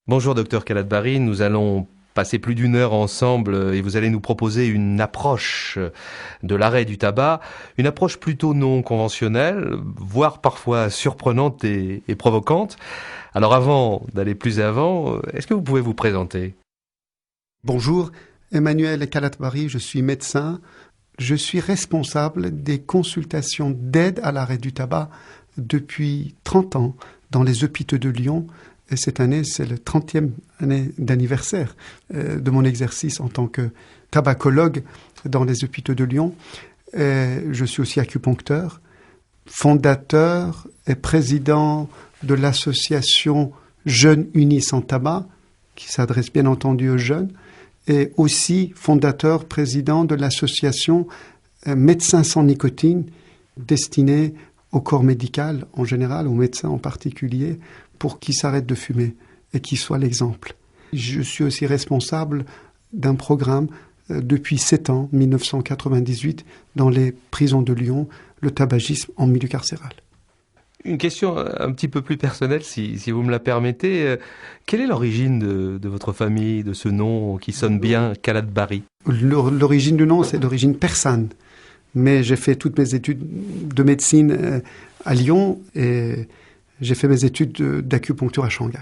Bonjour docteur Kalatbari, nous allons passer plus d'une heure ensemble et vous allez nous proposer une approche de l'arrêt du tabac, une approche plutôt non conventionnelle, voire parfois surprenante et provocante. Alors avant d'aller plus avant, est-ce que vous pouvez vous présenter ? Bonjour, Emmanuel Kalatbari, je suis médecin. Je suis responsable des consultations d'aide à l'arrêt du tabac depuis 30 ans dans les hôpitaux de Lyon. Et cette année, c'est le 30e année d'anniversaire de mon exercice en tant que tabacologue dans les hôpitaux de Lyon. Je suis aussi acupuncteur, fondateur et président de l'association Jeunes Unis sans tabac, qui s'adresse bien entendu aux jeunes, et aussi fondateur, président de l'association Médecins sans nicotine, destinée au corps médical en général, aux médecins en particulier, pour qu'ils s'arrêtent de fumer et qu'ils soient l'exemple. Je suis aussi responsable d'un programme depuis 7 ans, 1998, dans les prisons de Lyon, le tabagisme en milieu carcéral. Une question un petit peu plus personnelle, si vous me la permettez. Quelle est l'origine de votre famille, de ce nom qui sonne bien, Kalatbari ? L'origine du nom, c'est d'origine persane. Mais j'ai fait toutes mes études de médecine à Lyon et j'ai fait mes études d'acupuncture à Shanghai.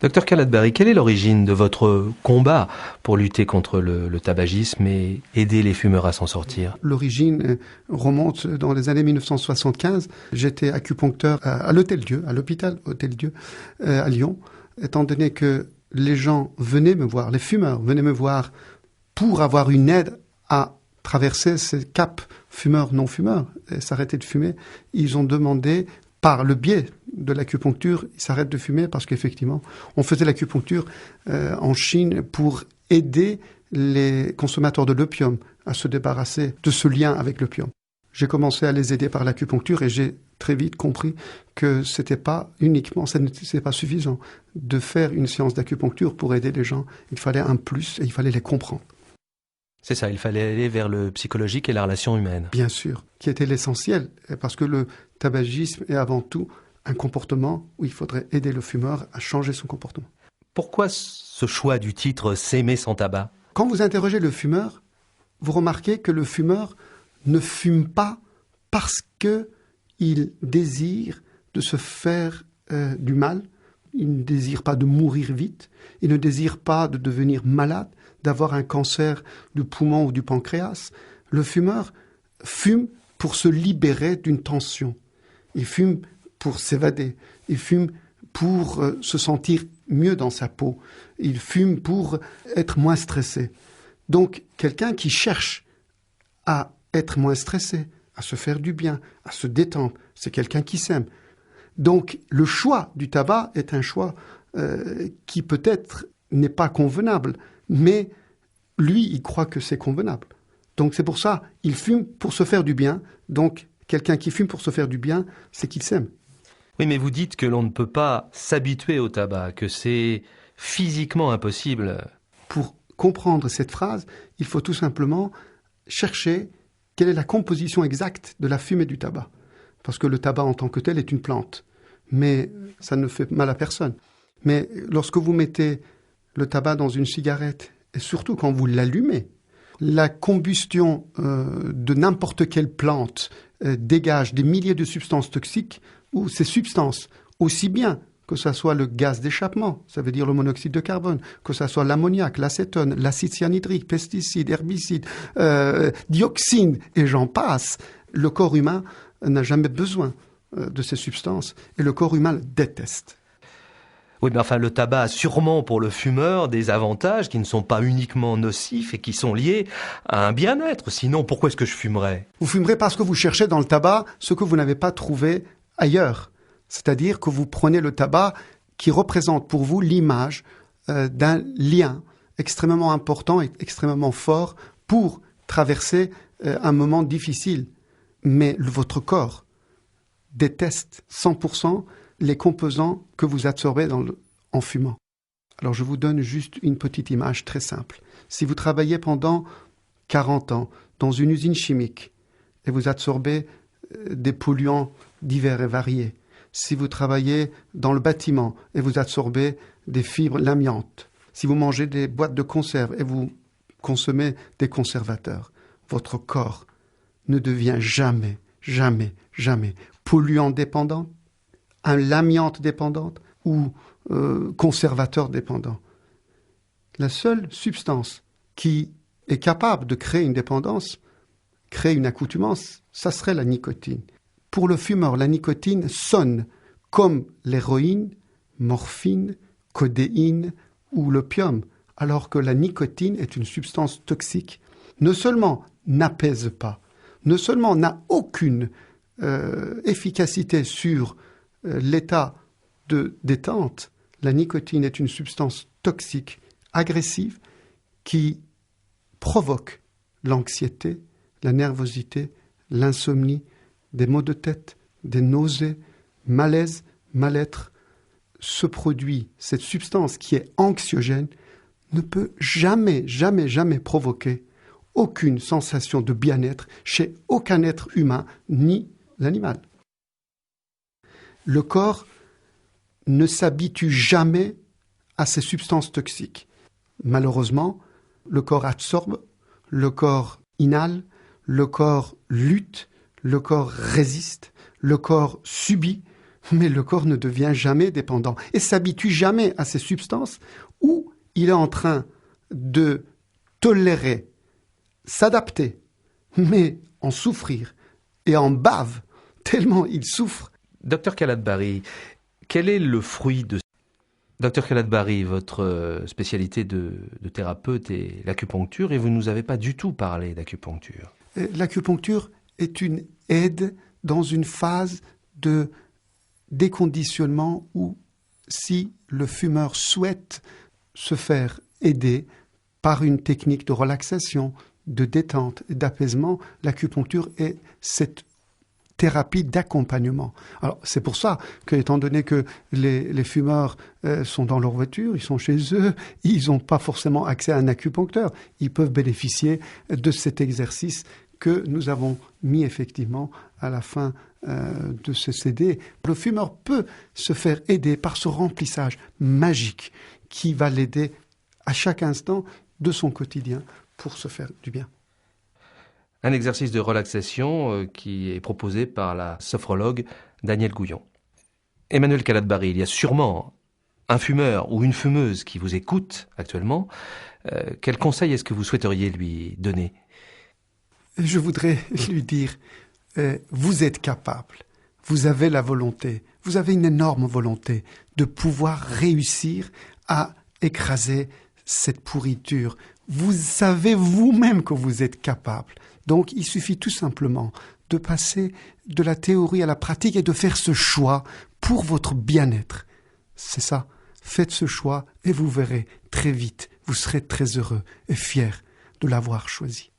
Docteur Kalatbari, quelle est l'origine de votre combat pour lutter contre le tabagisme et aider les fumeurs à s'en sortir ? L'origine remonte dans les années 1975. J'étais acupuncteur à l'Hôtel-Dieu, à l'hôpital Hôtel-Dieu à Lyon, étant donné que les gens venaient me voir, les fumeurs venaient me voir pour avoir une aide à traverser ce cap fumeur-non-fumeur et s'arrêter de fumer. Ils ont demandé, par le biais de l'acupuncture, ils s'arrêtent de fumer parce qu'effectivement, on faisait l'acupuncture en Chine pour aider les consommateurs de l'opium à se débarrasser de ce lien avec l'opium. J'ai commencé à les aider par l'acupuncture et j'ai très vite compris que c'était pas suffisant de faire une séance d'acupuncture pour aider les gens. Il fallait un plus et il fallait les comprendre. C'est ça, il fallait aller vers le psychologique et la relation humaine. Bien sûr, qui était l'essentiel, parce que le tabagisme est avant tout un comportement où il faudrait aider le fumeur à changer son comportement. Pourquoi ce choix du titre « S'aimer sans tabac » ? Quand vous interrogez le fumeur, vous remarquez que le fumeur ne fume pas parce qu'il désire de se faire du mal, il ne désire pas de mourir vite, il ne désire pas de devenir malade, d'avoir un cancer du poumon ou du pancréas. Le fumeur fume pour se libérer d'une tension. Il fume pour s'évader. Il fume pour se sentir mieux dans sa peau. Il fume pour être moins stressé. Donc, quelqu'un qui cherche à être moins stressé, à se faire du bien, à se détendre, c'est quelqu'un qui s'aime. Donc, le choix du tabac est un choix qui peut-être n'est pas convenable, mais lui, il croit que c'est convenable. Donc c'est pour ça, il fume pour se faire du bien. Donc quelqu'un qui fume pour se faire du bien, c'est qu'il s'aime. Oui, mais vous dites que l'on ne peut pas s'habituer au tabac, que c'est physiquement impossible. Pour comprendre cette phrase, il faut tout simplement chercher quelle est la composition exacte de la fumée du tabac. Parce que le tabac en tant que tel est une plante. Mais ça ne fait mal à personne. Mais lorsque vous mettez le tabac dans une cigarette, et surtout quand vous l'allumez, la combustion de n'importe quelle plante dégage des milliers de substances toxiques, ou ces substances, aussi bien que ce soit le gaz d'échappement, ça veut dire le monoxyde de carbone, que ce soit l'ammoniac, l'acétone, l'acide cyanhydrique, pesticides, herbicides, dioxines, et j'en passe, le corps humain n'a jamais besoin de ces substances, et le corps humain le déteste. Oui, mais enfin, le tabac a sûrement pour le fumeur des avantages qui ne sont pas uniquement nocifs et qui sont liés à un bien-être. Sinon, pourquoi est-ce que je fumerais ? Vous fumerez parce que vous cherchez dans le tabac ce que vous n'avez pas trouvé ailleurs. C'est-à-dire que vous prenez le tabac qui représente pour vous l'image d'un lien extrêmement important et extrêmement fort pour traverser un moment difficile. Mais votre corps déteste 100% les composants que vous absorbez en fumant. Alors je vous donne juste une petite image très simple. Si vous travaillez pendant 40 ans dans une usine chimique et vous absorbez des polluants divers et variés, si vous travaillez dans le bâtiment et vous absorbez des fibres, l'amiante, si vous mangez des boîtes de conserve et vous consommez des conservateurs, votre corps ne devient jamais, jamais, jamais polluant dépendant, l'amiante dépendante ou conservateur dépendant. La seule substance qui est capable de créer une dépendance, créer une accoutumance, ça serait la nicotine. Pour le fumeur, la nicotine sonne comme l'héroïne, morphine, codéine ou l'opium, alors que la nicotine est une substance toxique. Non seulement n'apaise pas, non seulement n'a aucune efficacité sur l'état de détente, la nicotine est une substance toxique, agressive, qui provoque l'anxiété, la nervosité, l'insomnie, des maux de tête, des nausées, malaise, mal-être. Ce produit, cette substance qui est anxiogène, ne peut jamais, jamais, jamais provoquer aucune sensation de bien-être chez aucun être humain, ni l'animal. Le corps ne s'habitue jamais à ces substances toxiques. Malheureusement, le corps absorbe, le corps inhale, le corps lutte, le corps résiste, le corps subit, mais le corps ne devient jamais dépendant et s'habitue jamais à ces substances où il est en train de tolérer, s'adapter, mais en souffrir et en bave tellement il souffre. Docteur Khaled-Bari, quel est le fruit de... Docteur Khaled-Bari, votre spécialité de thérapeute est l'acupuncture et vous ne nous avez pas du tout parlé d'acupuncture. L'acupuncture est une aide dans une phase de déconditionnement où si le fumeur souhaite se faire aider par une technique de relaxation, de détente et d'apaisement, l'acupuncture est cette thérapie d'accompagnement. Alors, c'est pour ça que, étant donné que les fumeurs sont dans leur voiture, ils sont chez eux, ils n'ont pas forcément accès à un acupuncteur. Ils peuvent bénéficier de cet exercice que nous avons mis effectivement à la fin de ce CD. Le fumeur peut se faire aider par ce remplissage magique qui va l'aider à chaque instant de son quotidien pour se faire du bien. Un exercice de relaxation qui est proposé par la sophrologue Danielle Gouillon. Emmanuel Khaled-Bari, il y a sûrement un fumeur ou une fumeuse qui vous écoute actuellement. Quel conseil est-ce que vous souhaiteriez lui donner ? Je voudrais lui dire, vous êtes capable, vous avez la volonté, vous avez une énorme volonté de pouvoir réussir à écraser cette pourriture. Vous savez vous-même que vous êtes capable. Donc, il suffit tout simplement de passer de la théorie à la pratique et de faire ce choix pour votre bien-être. C'est ça. Faites ce choix et vous verrez très vite, vous serez très heureux et fier de l'avoir choisi.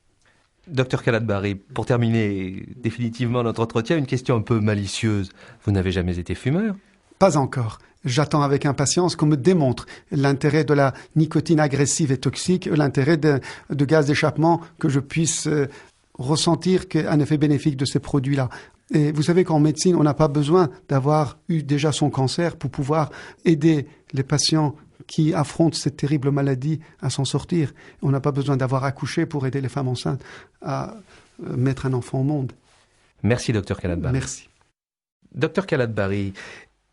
Docteur Khaled-Bari, pour terminer définitivement notre entretien, une question un peu malicieuse. Vous n'avez jamais été fumeur ? Pas encore. J'attends avec impatience qu'on me démontre l'intérêt de la nicotine agressive et toxique, l'intérêt de gaz d'échappement, que je puisse ressentir un effet bénéfique de ces produits-là. Et vous savez qu'en médecine, on n'a pas besoin d'avoir eu déjà son cancer pour pouvoir aider les patients qui affrontent cette terrible maladie à s'en sortir. On n'a pas besoin d'avoir accouché pour aider les femmes enceintes à mettre un enfant au monde. Merci, docteur Khaled-Bari. Merci. Docteur Khaled-Bari,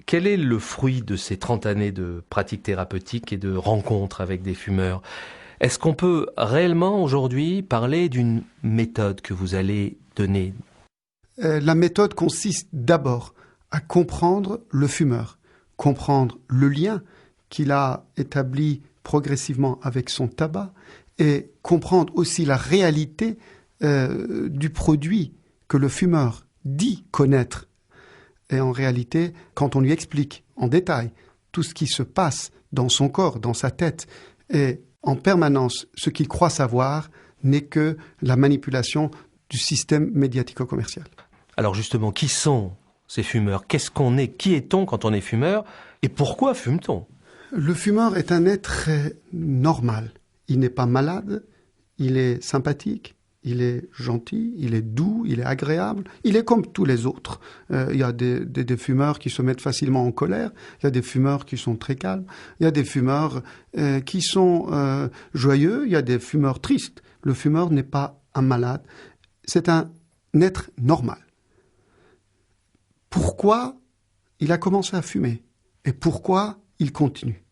quel est le fruit de ces 30 années de pratique thérapeutique et de rencontres avec des fumeurs ? Est-ce qu'on peut réellement aujourd'hui parler d'une méthode que vous allez donner ? La méthode consiste d'abord à comprendre le fumeur, comprendre le lien qu'il a établi progressivement avec son tabac et comprendre aussi la réalité du produit que le fumeur dit connaître. Et en réalité, quand on lui explique en détail tout ce qui se passe dans son corps, dans sa tête, et en permanence ce qu'il croit savoir n'est que la manipulation du système médiatico-commercial. Alors justement, qui sont ces fumeurs ? Qu'est-ce qu'on est ? Qui est-on quand on est fumeur ? Et pourquoi fume-t-on ? Le fumeur est un être normal. Il n'est pas malade, il est sympathique, il est gentil, il est doux, il est agréable, il est comme tous les autres. Il y a des fumeurs qui se mettent facilement en colère, il y a des fumeurs qui sont très calmes, il y a des fumeurs qui sont joyeux, il y a des fumeurs tristes. Le fumeur n'est pas un malade, c'est un être normal. Pourquoi il a commencé à fumer et pourquoi il continue?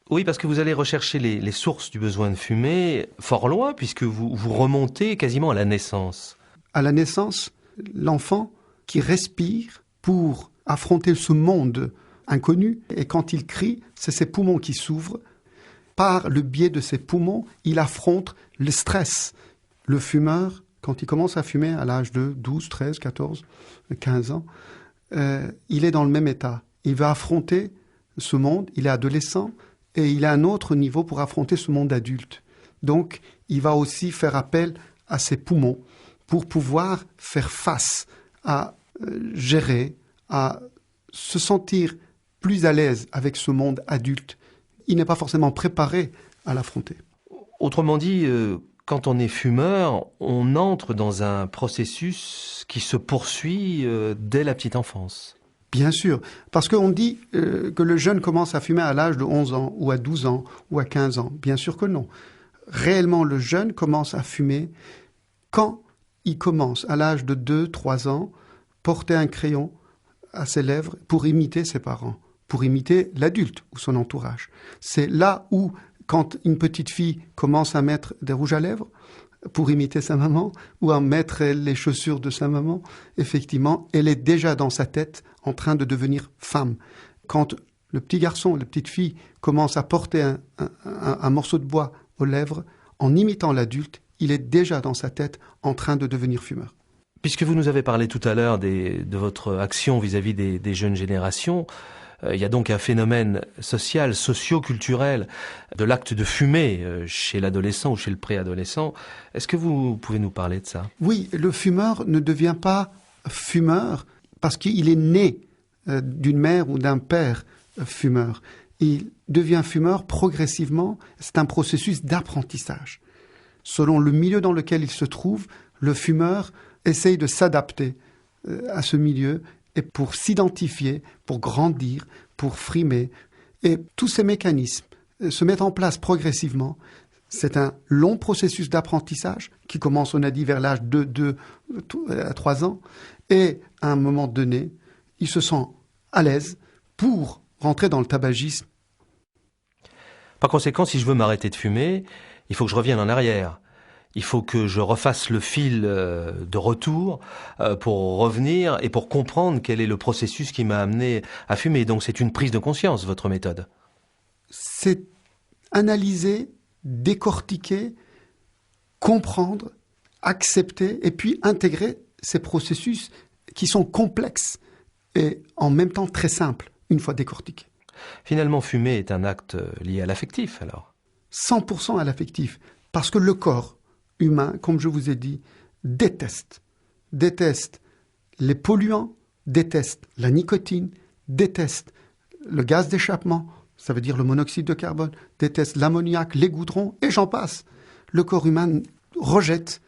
Oui, parce que vous allez rechercher les sources du besoin de fumer fort loin, puisque vous remontez quasiment à la naissance. À la naissance, l'enfant qui respire pour affronter ce monde inconnu, et quand il crie, c'est ses poumons qui s'ouvrent. Par le biais de ses poumons, il affronte le stress. Le fumeur, quand il commence à fumer à l'âge de 12, 13, 14, 15 ans, il est dans le même état. Il va affronter ce monde, il est adolescent, et il a un autre niveau pour affronter ce monde adulte. Donc, il va aussi faire appel à ses poumons pour pouvoir faire face à gérer, à se sentir plus à l'aise avec ce monde adulte. Il n'est pas forcément préparé à l'affronter. Autrement dit, quand on est fumeur, on entre dans un processus qui se poursuit dès la petite enfance. Bien sûr, parce qu'on dit que le jeune commence à fumer à l'âge de 11 ans, ou à 12 ans, ou à 15 ans. Bien sûr que non. Réellement, le jeune commence à fumer quand il commence, à l'âge de 2, 3 ans, porter un crayon à ses lèvres pour imiter ses parents, pour imiter l'adulte ou son entourage. C'est là où, quand une petite fille commence à mettre des rouges à lèvres, pour imiter sa maman, ou à mettre les chaussures de sa maman, effectivement, elle est déjà dans sa tête en train de devenir femme. Quand le petit garçon, la petite fille commence à porter un morceau de bois aux lèvres, en imitant l'adulte, il est déjà dans sa tête en train de devenir fumeur. Puisque vous nous avez parlé tout à l'heure de votre action vis-à-vis des jeunes générations, il y a donc un phénomène social, socio-culturel de l'acte de fumer chez l'adolescent ou chez le préadolescent. Est-ce que vous pouvez nous parler de ça? Oui, le fumeur ne devient pas fumeur parce qu'il est né d'une mère ou d'un père fumeur. Il devient fumeur progressivement. C'est un processus d'apprentissage. Selon le milieu dans lequel il se trouve, le fumeur essaye de s'adapter à ce milieu et pour s'identifier, pour grandir, pour frimer. Et tous ces mécanismes se mettent en place progressivement. C'est un long processus d'apprentissage qui commence, on a dit, vers l'âge de 2 à 3 ans. Et à un moment donné, il se sent à l'aise pour rentrer dans le tabagisme. Par conséquent, si je veux m'arrêter de fumer, il faut que je revienne en arrière. Il faut que je refasse le fil de retour pour revenir et pour comprendre quel est le processus qui m'a amené à fumer. Donc c'est une prise de conscience, votre méthode. C'est analyser, décortiquer, comprendre, accepter et puis intégrer ces processus qui sont complexes et en même temps très simples, une fois décortiqués. Finalement, fumer est un acte lié à l'affectif, alors? 100% à l'affectif, parce que le corps humain, comme je vous ai dit, déteste les polluants, déteste la nicotine, déteste le gaz d'échappement, ça veut dire le monoxyde de carbone, déteste l'ammoniac, les goudrons, et j'en passe. Le corps humain rejette,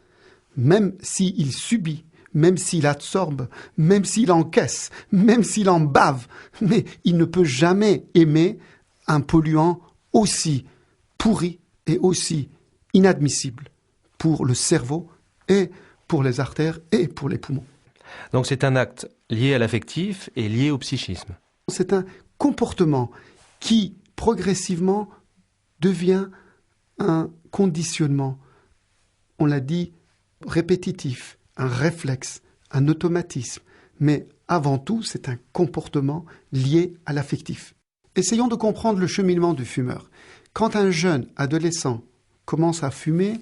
même s'il subit, même s'il absorbe, même s'il encaisse, même s'il en bave, mais il ne peut jamais aimer un polluant aussi pourri et aussi inadmissible pour le cerveau et pour les artères et pour les poumons. Donc c'est un acte lié à l'affectif et lié au psychisme. C'est un comportement qui progressivement devient un conditionnement, on l'a dit, répétitif, un réflexe, un automatisme. Mais avant tout, c'est un comportement lié à l'affectif. Essayons de comprendre le cheminement du fumeur. Quand un jeune adolescent commence à fumer,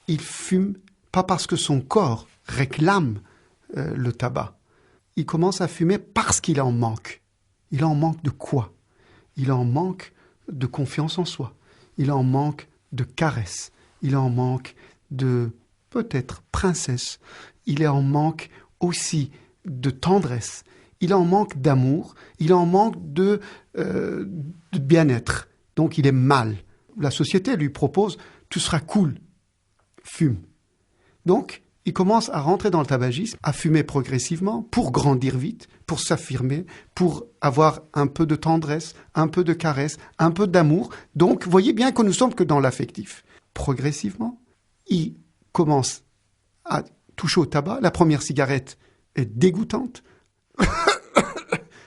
il fume pas parce que son corps réclame le tabac. Il commence à fumer parce qu'il en manque. Il en manque de quoi? Il en manque de confiance en soi. Il en manque de caresses. Il en manque de, peut-être, princesse. Il en manque aussi de tendresse. Il en manque d'amour. Il en manque de bien-être. Donc il est mal. La société lui propose « tu seras cool ». fume. Donc, il commence à rentrer dans le tabagisme, à fumer progressivement pour grandir vite, pour s'affirmer, pour avoir un peu de tendresse, un peu de caresse, un peu d'amour. Donc, voyez bien que nous sommes que dans l'affectif. Progressivement, il commence à toucher au tabac. La première cigarette est dégoûtante.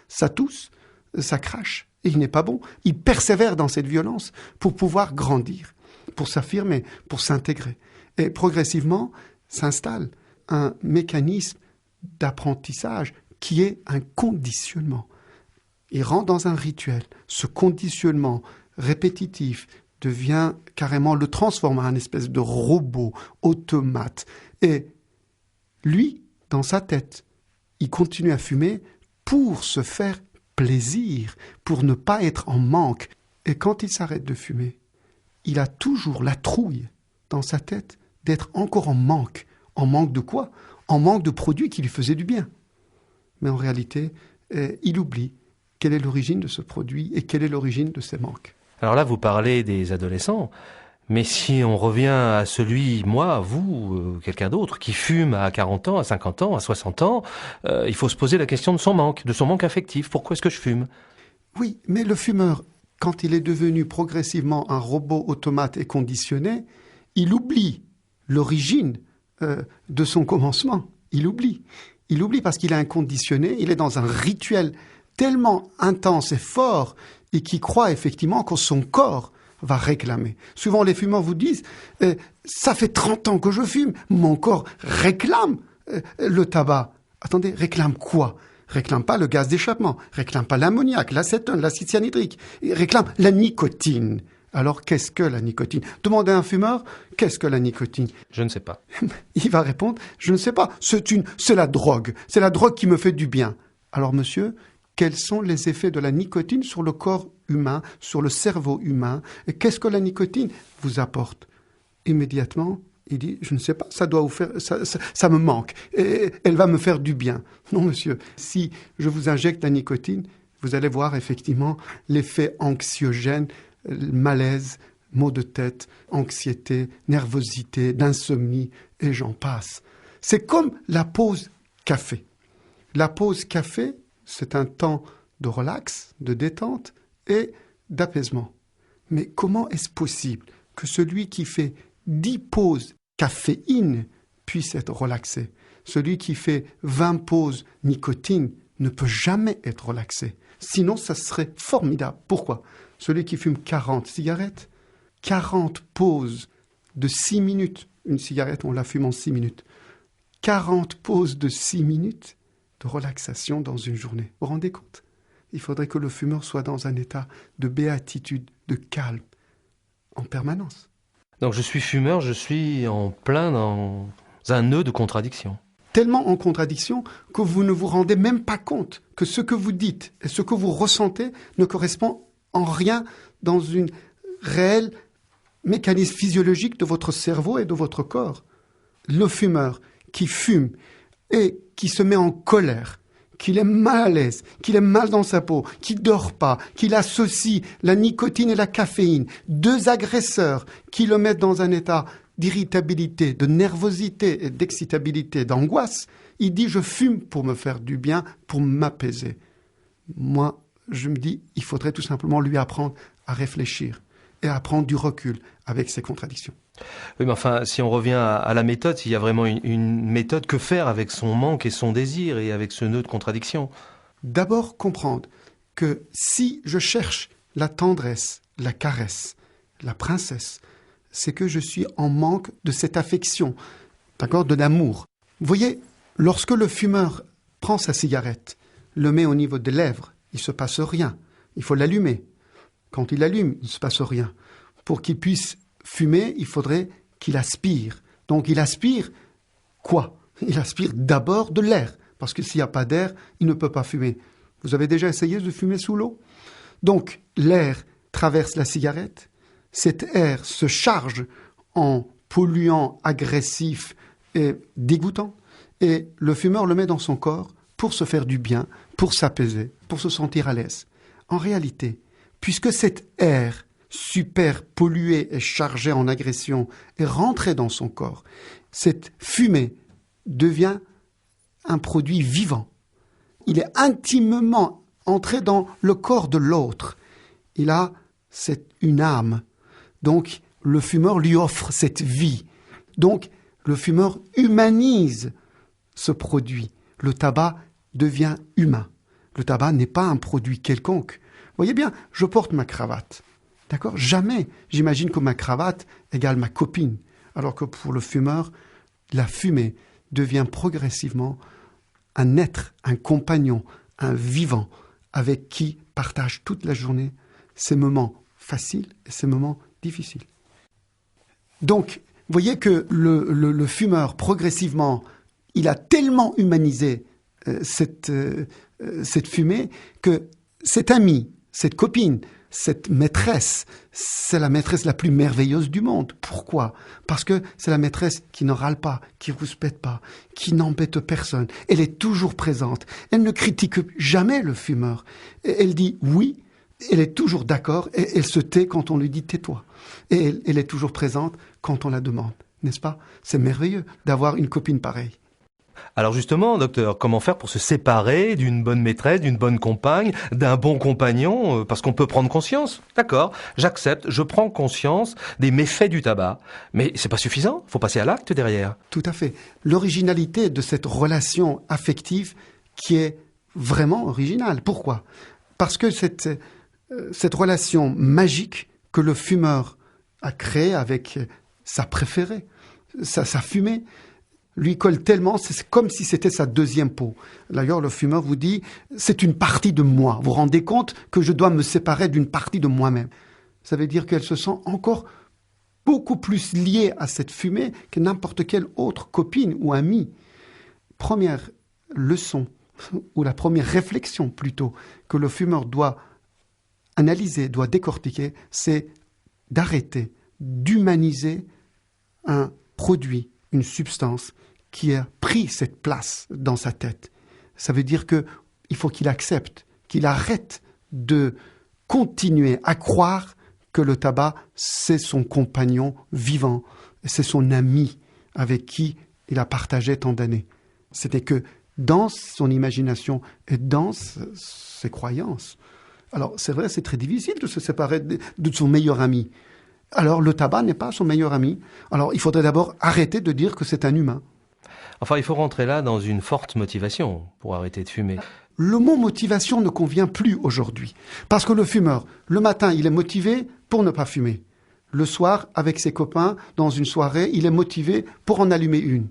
Ça tousse, ça crache, et il n'est pas bon. Il persévère dans cette violence pour pouvoir grandir, pour s'affirmer, pour s'intégrer. Et progressivement, s'installe un mécanisme d'apprentissage qui est un conditionnement. Il rentre dans un rituel. Ce conditionnement répétitif le transforme en une espèce de robot automate. Et lui, dans sa tête, il continue à fumer pour se faire plaisir, pour ne pas être en manque. Et quand il s'arrête de fumer, il a toujours la trouille dans sa tête d'être encore en manque. En manque de quoi? En manque de produits qui lui faisaient du bien. Mais en réalité, il oublie quelle est l'origine de ce produit et quelle est l'origine de ces manques. Alors là, vous parlez des adolescents, mais si on revient à celui, moi, vous, quelqu'un d'autre, qui fume à 40 ans, à 50 ans, à 60 ans, il faut se poser la question de son manque affectif. Pourquoi est-ce que je fume? Oui, mais le fumeur, quand il est devenu progressivement un robot automate et conditionné, il oublie l'origine de son commencement. Il oublie parce qu'il est inconditionné, il est dans un rituel tellement intense et fort et qui croit effectivement que son corps va réclamer. Souvent les fumeurs vous disent ça fait 30 ans que je fume, mon corps réclame le tabac. Attendez, réclame quoi? Réclame pas le gaz d'échappement, réclame pas l'ammoniac, l'acétone, l'acide cyanhydrique, il réclame la nicotine. Alors, qu'est-ce que la nicotine? Demandez à un fumeur, qu'est-ce que la nicotine? Je ne sais pas. Il va répondre, je ne sais pas, c'est la drogue qui me fait du bien. Alors, monsieur, quels sont les effets de la nicotine sur le corps humain, sur le cerveau humain? Et qu'est-ce que la nicotine vous apporte? Immédiatement, il dit, je ne sais pas, ça doit vous faire, ça me manque, et elle va me faire du bien. Non, monsieur, si je vous injecte la nicotine, vous allez voir effectivement l'effet anxiogène, malaise, maux de tête, anxiété, nervosité, d'insomnie, et j'en passe. C'est comme la pause café. La pause café, c'est un temps de relax, de détente et d'apaisement. Mais comment est-ce possible que celui qui fait 10 pauses caféine puisse être relaxé? Celui qui fait 20 pauses nicotine ne peut jamais être relaxé. Sinon, ça serait formidable. Pourquoi? Celui qui fume 40 cigarettes, 40 pauses de 6 minutes. Une cigarette, on la fume en 6 minutes. 40 pauses de 6 minutes de relaxation dans une journée. Vous vous rendez compte? Il faudrait que le fumeur soit dans un état de béatitude, de calme, en permanence. Donc je suis fumeur, je suis en plein dans un nœud de contradiction. Tellement en contradiction que vous ne vous rendez même pas compte que ce que vous dites et ce que vous ressentez ne correspond en rien dans une réelle mécanisme physiologique de votre cerveau et de votre corps. Le fumeur qui fume et qui se met en colère, qu'il est mal à l'aise, qu'il est mal dans sa peau, qu'il dort pas, qu'il associe la nicotine et la caféine, deux agresseurs qui le mettent dans un état d'irritabilité, de nervosité et d'excitabilité, d'angoisse, il dit « je fume pour me faire du bien, pour m'apaiser ». Moi, je me dis, il faudrait tout simplement lui apprendre à réfléchir et à prendre du recul avec ces contradictions. Oui, mais enfin, si on revient à la méthode, s'il y a vraiment une méthode, que faire avec son manque et son désir et avec ce nœud de contradiction? D'abord, comprendre que si je cherche la tendresse, la caresse, la princesse, c'est que je suis en manque de cette affection, d'accord, de l'amour. Vous voyez, lorsque le fumeur prend sa cigarette, le met au niveau des lèvres, il ne se passe rien. Il faut l'allumer. Quand il l'allume, il ne se passe rien. Pour qu'il puisse fumer, il faudrait qu'il aspire. Donc il aspire quoi? Il aspire d'abord de l'air, parce que s'il n'y a pas d'air, il ne peut pas fumer. Vous avez déjà essayé de fumer sous l'eau? Donc l'air traverse la cigarette, cet air se charge en polluant agressif et dégoûtant, et le fumeur le met dans son corps pour se faire du bien, pour s'apaiser, pour se sentir à l'aise. En réalité, puisque cet air super pollué et chargé en agression est rentré dans son corps, cette fumée devient un produit vivant. Il est intimement entré dans le corps de l'autre. Il a une âme. Donc, le fumeur lui offre cette vie. Donc, le fumeur humanise ce produit. Le tabac devient humain. Le tabac n'est pas un produit quelconque. Vous voyez bien, je porte ma cravate. D'accord ? Jamais j'imagine que ma cravate égale ma copine. Alors que pour le fumeur, la fumée devient progressivement un être, un compagnon, un vivant avec qui partage toute la journée ces moments faciles et ces moments difficiles. Donc, vous voyez que le fumeur, progressivement, il a tellement humanisé cette fumée que cet ami, cette copine, cette maîtresse, c'est la maîtresse la plus merveilleuse du monde. Pourquoi ? Parce que c'est la maîtresse qui ne râle pas, qui ne rouspète pas, qui n'embête personne. Elle est toujours présente. Elle ne critique jamais le fumeur. Elle dit oui, elle est toujours d'accord et elle se tait quand on lui dit tais-toi. Et elle est toujours présente quand on la demande. N'est-ce pas ? C'est merveilleux d'avoir une copine pareille. Alors justement, docteur, comment faire pour se séparer d'une bonne maîtresse, d'une bonne compagne, d'un bon compagnon, parce qu'on peut prendre conscience. D'accord, j'accepte, je prends conscience des méfaits du tabac, mais c'est pas suffisant, faut passer à l'acte derrière. Tout à fait. L'originalité de cette relation affective qui est vraiment originale. Pourquoi ? Parce que cette relation magique que le fumeur a créée avec sa préférée, sa fumée, lui colle tellement, c'est comme si c'était sa deuxième peau. D'ailleurs, le fumeur vous dit, c'est une partie de moi. Vous vous rendez compte que je dois me séparer d'une partie de moi-même. Ça veut dire qu'elle se sent encore beaucoup plus liée à cette fumée que n'importe quelle autre copine ou amie. Première leçon, ou la première réflexion plutôt, que le fumeur doit analyser, doit décortiquer, c'est d'arrêter, d'humaniser un produit, une substance qui a pris cette place dans sa tête. Ça veut dire qu'il faut qu'il accepte, qu'il arrête de continuer à croire que le tabac, c'est son compagnon vivant, c'est son ami avec qui il a partagé tant d'années. C'était que dans son imagination et dans ses croyances. Alors, c'est vrai, c'est très difficile de se séparer de son meilleur ami. Alors, le tabac n'est pas son meilleur ami. Alors, il faudrait d'abord arrêter de dire que c'est un humain. Enfin, il faut rentrer là dans une forte motivation pour arrêter de fumer. Le mot motivation ne convient plus aujourd'hui. Parce que le fumeur, le matin, il est motivé pour ne pas fumer. Le soir, avec ses copains, dans une soirée, il est motivé pour en allumer une.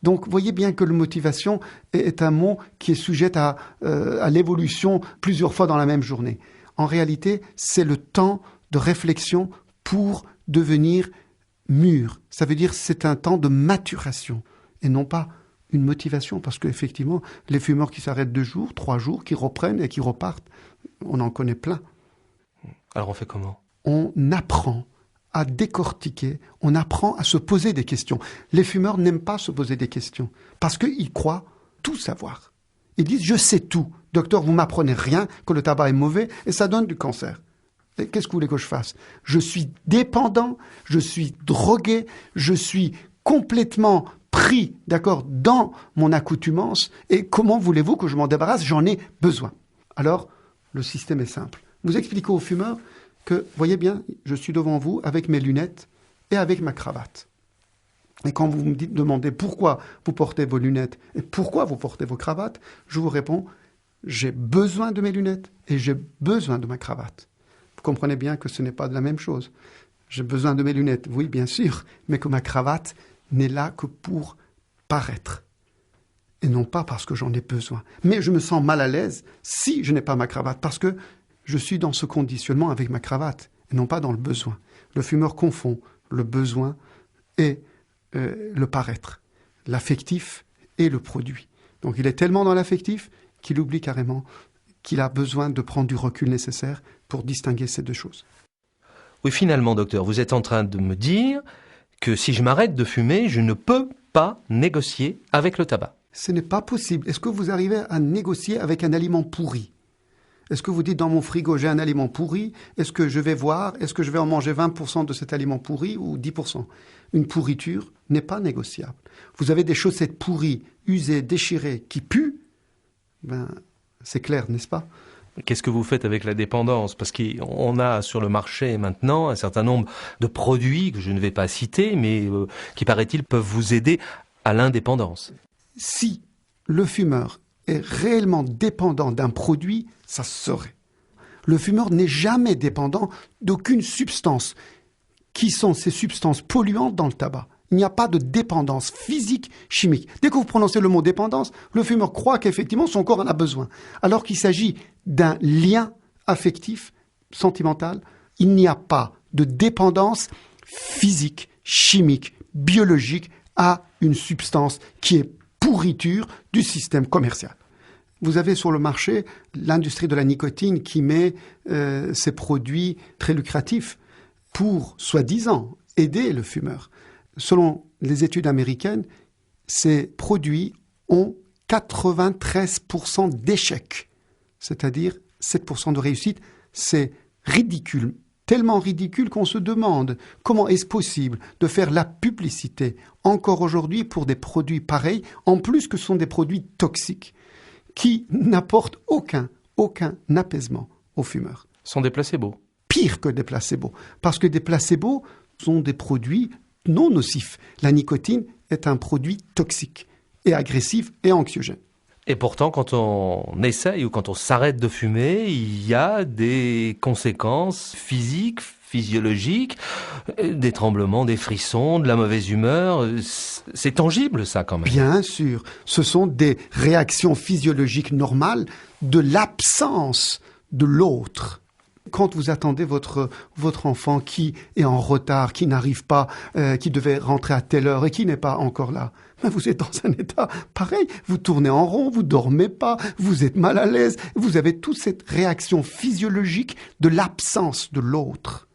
Donc, vous voyez bien que la motivation est un mot qui est sujet à l'évolution plusieurs fois dans la même journée. En réalité, c'est le temps de réflexion pour devenir mûr. Ça veut dire que c'est un temps de maturation et non pas une motivation. Parce qu'effectivement, les fumeurs qui s'arrêtent 2 jours, 3 jours, qui reprennent et qui repartent, on en connaît plein. Alors on fait comment ? On apprend à décortiquer, on apprend à se poser des questions. Les fumeurs n'aiment pas se poser des questions parce qu'ils croient tout savoir. Ils disent « je sais tout, docteur, vous m'apprenez rien, que le tabac est mauvais et ça donne du cancer ». Et qu'est-ce que vous voulez que je fasse ? Je suis dépendant, je suis drogué, je suis complètement pris, d'accord, dans mon accoutumance. Et comment voulez-vous que je m'en débarrasse ? J'en ai besoin. Alors, le système est simple. Vous expliquez aux fumeurs que, voyez bien, je suis devant vous avec mes lunettes et avec ma cravate. Et quand vous me demandez pourquoi vous portez vos lunettes et pourquoi vous portez vos cravates, je vous réponds, j'ai besoin de mes lunettes et j'ai besoin de ma cravate. Vous comprenez bien que ce n'est pas de la même chose. J'ai besoin de mes lunettes, oui, bien sûr, mais que ma cravate n'est là que pour paraître. Et non pas parce que j'en ai besoin. Mais je me sens mal à l'aise si je n'ai pas ma cravate, parce que je suis dans ce conditionnement avec ma cravate, et non pas dans le besoin. Le fumeur confond le besoin et le paraître, l'affectif et le produit. Donc il est tellement dans l'affectif qu'il oublie carrément qu'il a besoin de prendre du recul nécessaire pour distinguer ces 2 choses. Oui, finalement, docteur, vous êtes en train de me dire que si je m'arrête de fumer, je ne peux pas négocier avec le tabac. Ce n'est pas possible. Est-ce que vous arrivez à négocier avec un aliment pourri ? Est-ce que vous dites dans mon frigo j'ai un aliment pourri? Est-ce que je vais voir? Est-ce que je vais en manger 20% de cet aliment pourri ou 10%? Une pourriture n'est pas négociable. Vous avez des chaussettes pourries, usées, déchirées, qui puent? C'est clair, n'est-ce pas? Qu'est-ce que vous faites avec la dépendance? Parce qu'on a sur le marché maintenant un certain nombre de produits que je ne vais pas citer, mais qui, paraît-il, peuvent vous aider à l'indépendance. Si le fumeur est réellement dépendant d'un produit, ça se saurait. Le fumeur n'est jamais dépendant d'aucune substance. Qui sont ces substances polluantes dans le tabac? Il n'y a pas de dépendance physique, chimique. Dès que vous prononcez le mot dépendance, le fumeur croit qu'effectivement son corps en a besoin. Alors qu'il s'agit d'un lien affectif, sentimental, il n'y a pas de dépendance physique, chimique, biologique à une substance qui est pourriture du système commercial. Vous avez sur le marché l'industrie de la nicotine qui met ses produits très lucratifs pour, soi-disant, aider le fumeur. Selon les études américaines, ces produits ont 93% d'échecs, c'est-à-dire 7% de réussite. C'est ridicule, tellement ridicule qu'on se demande comment est-ce possible de faire la publicité encore aujourd'hui pour des produits pareils, en plus que ce sont des produits toxiques qui n'apportent aucun apaisement aux fumeurs. Ce sont des placebos. Pire que des placebos, parce que des placebos sont des produits non nocifs. La nicotine est un produit toxique et agressif et anxiogène. Et pourtant, quand on essaye ou quand on s'arrête de fumer, il y a des conséquences physiques, physiologiques, des tremblements, des frissons, de la mauvaise humeur. C'est tangible, ça, quand même. Bien sûr, ce sont des réactions physiologiques normales de l'absence de l'autre. Quand vous attendez votre enfant qui est en retard, qui n'arrive pas, qui devait rentrer à telle heure et qui n'est pas encore là, mais vous êtes dans un état pareil, vous tournez en rond, vous dormez pas, vous êtes mal à l'aise, vous avez toute cette réaction physiologique de l'absence de l'autre,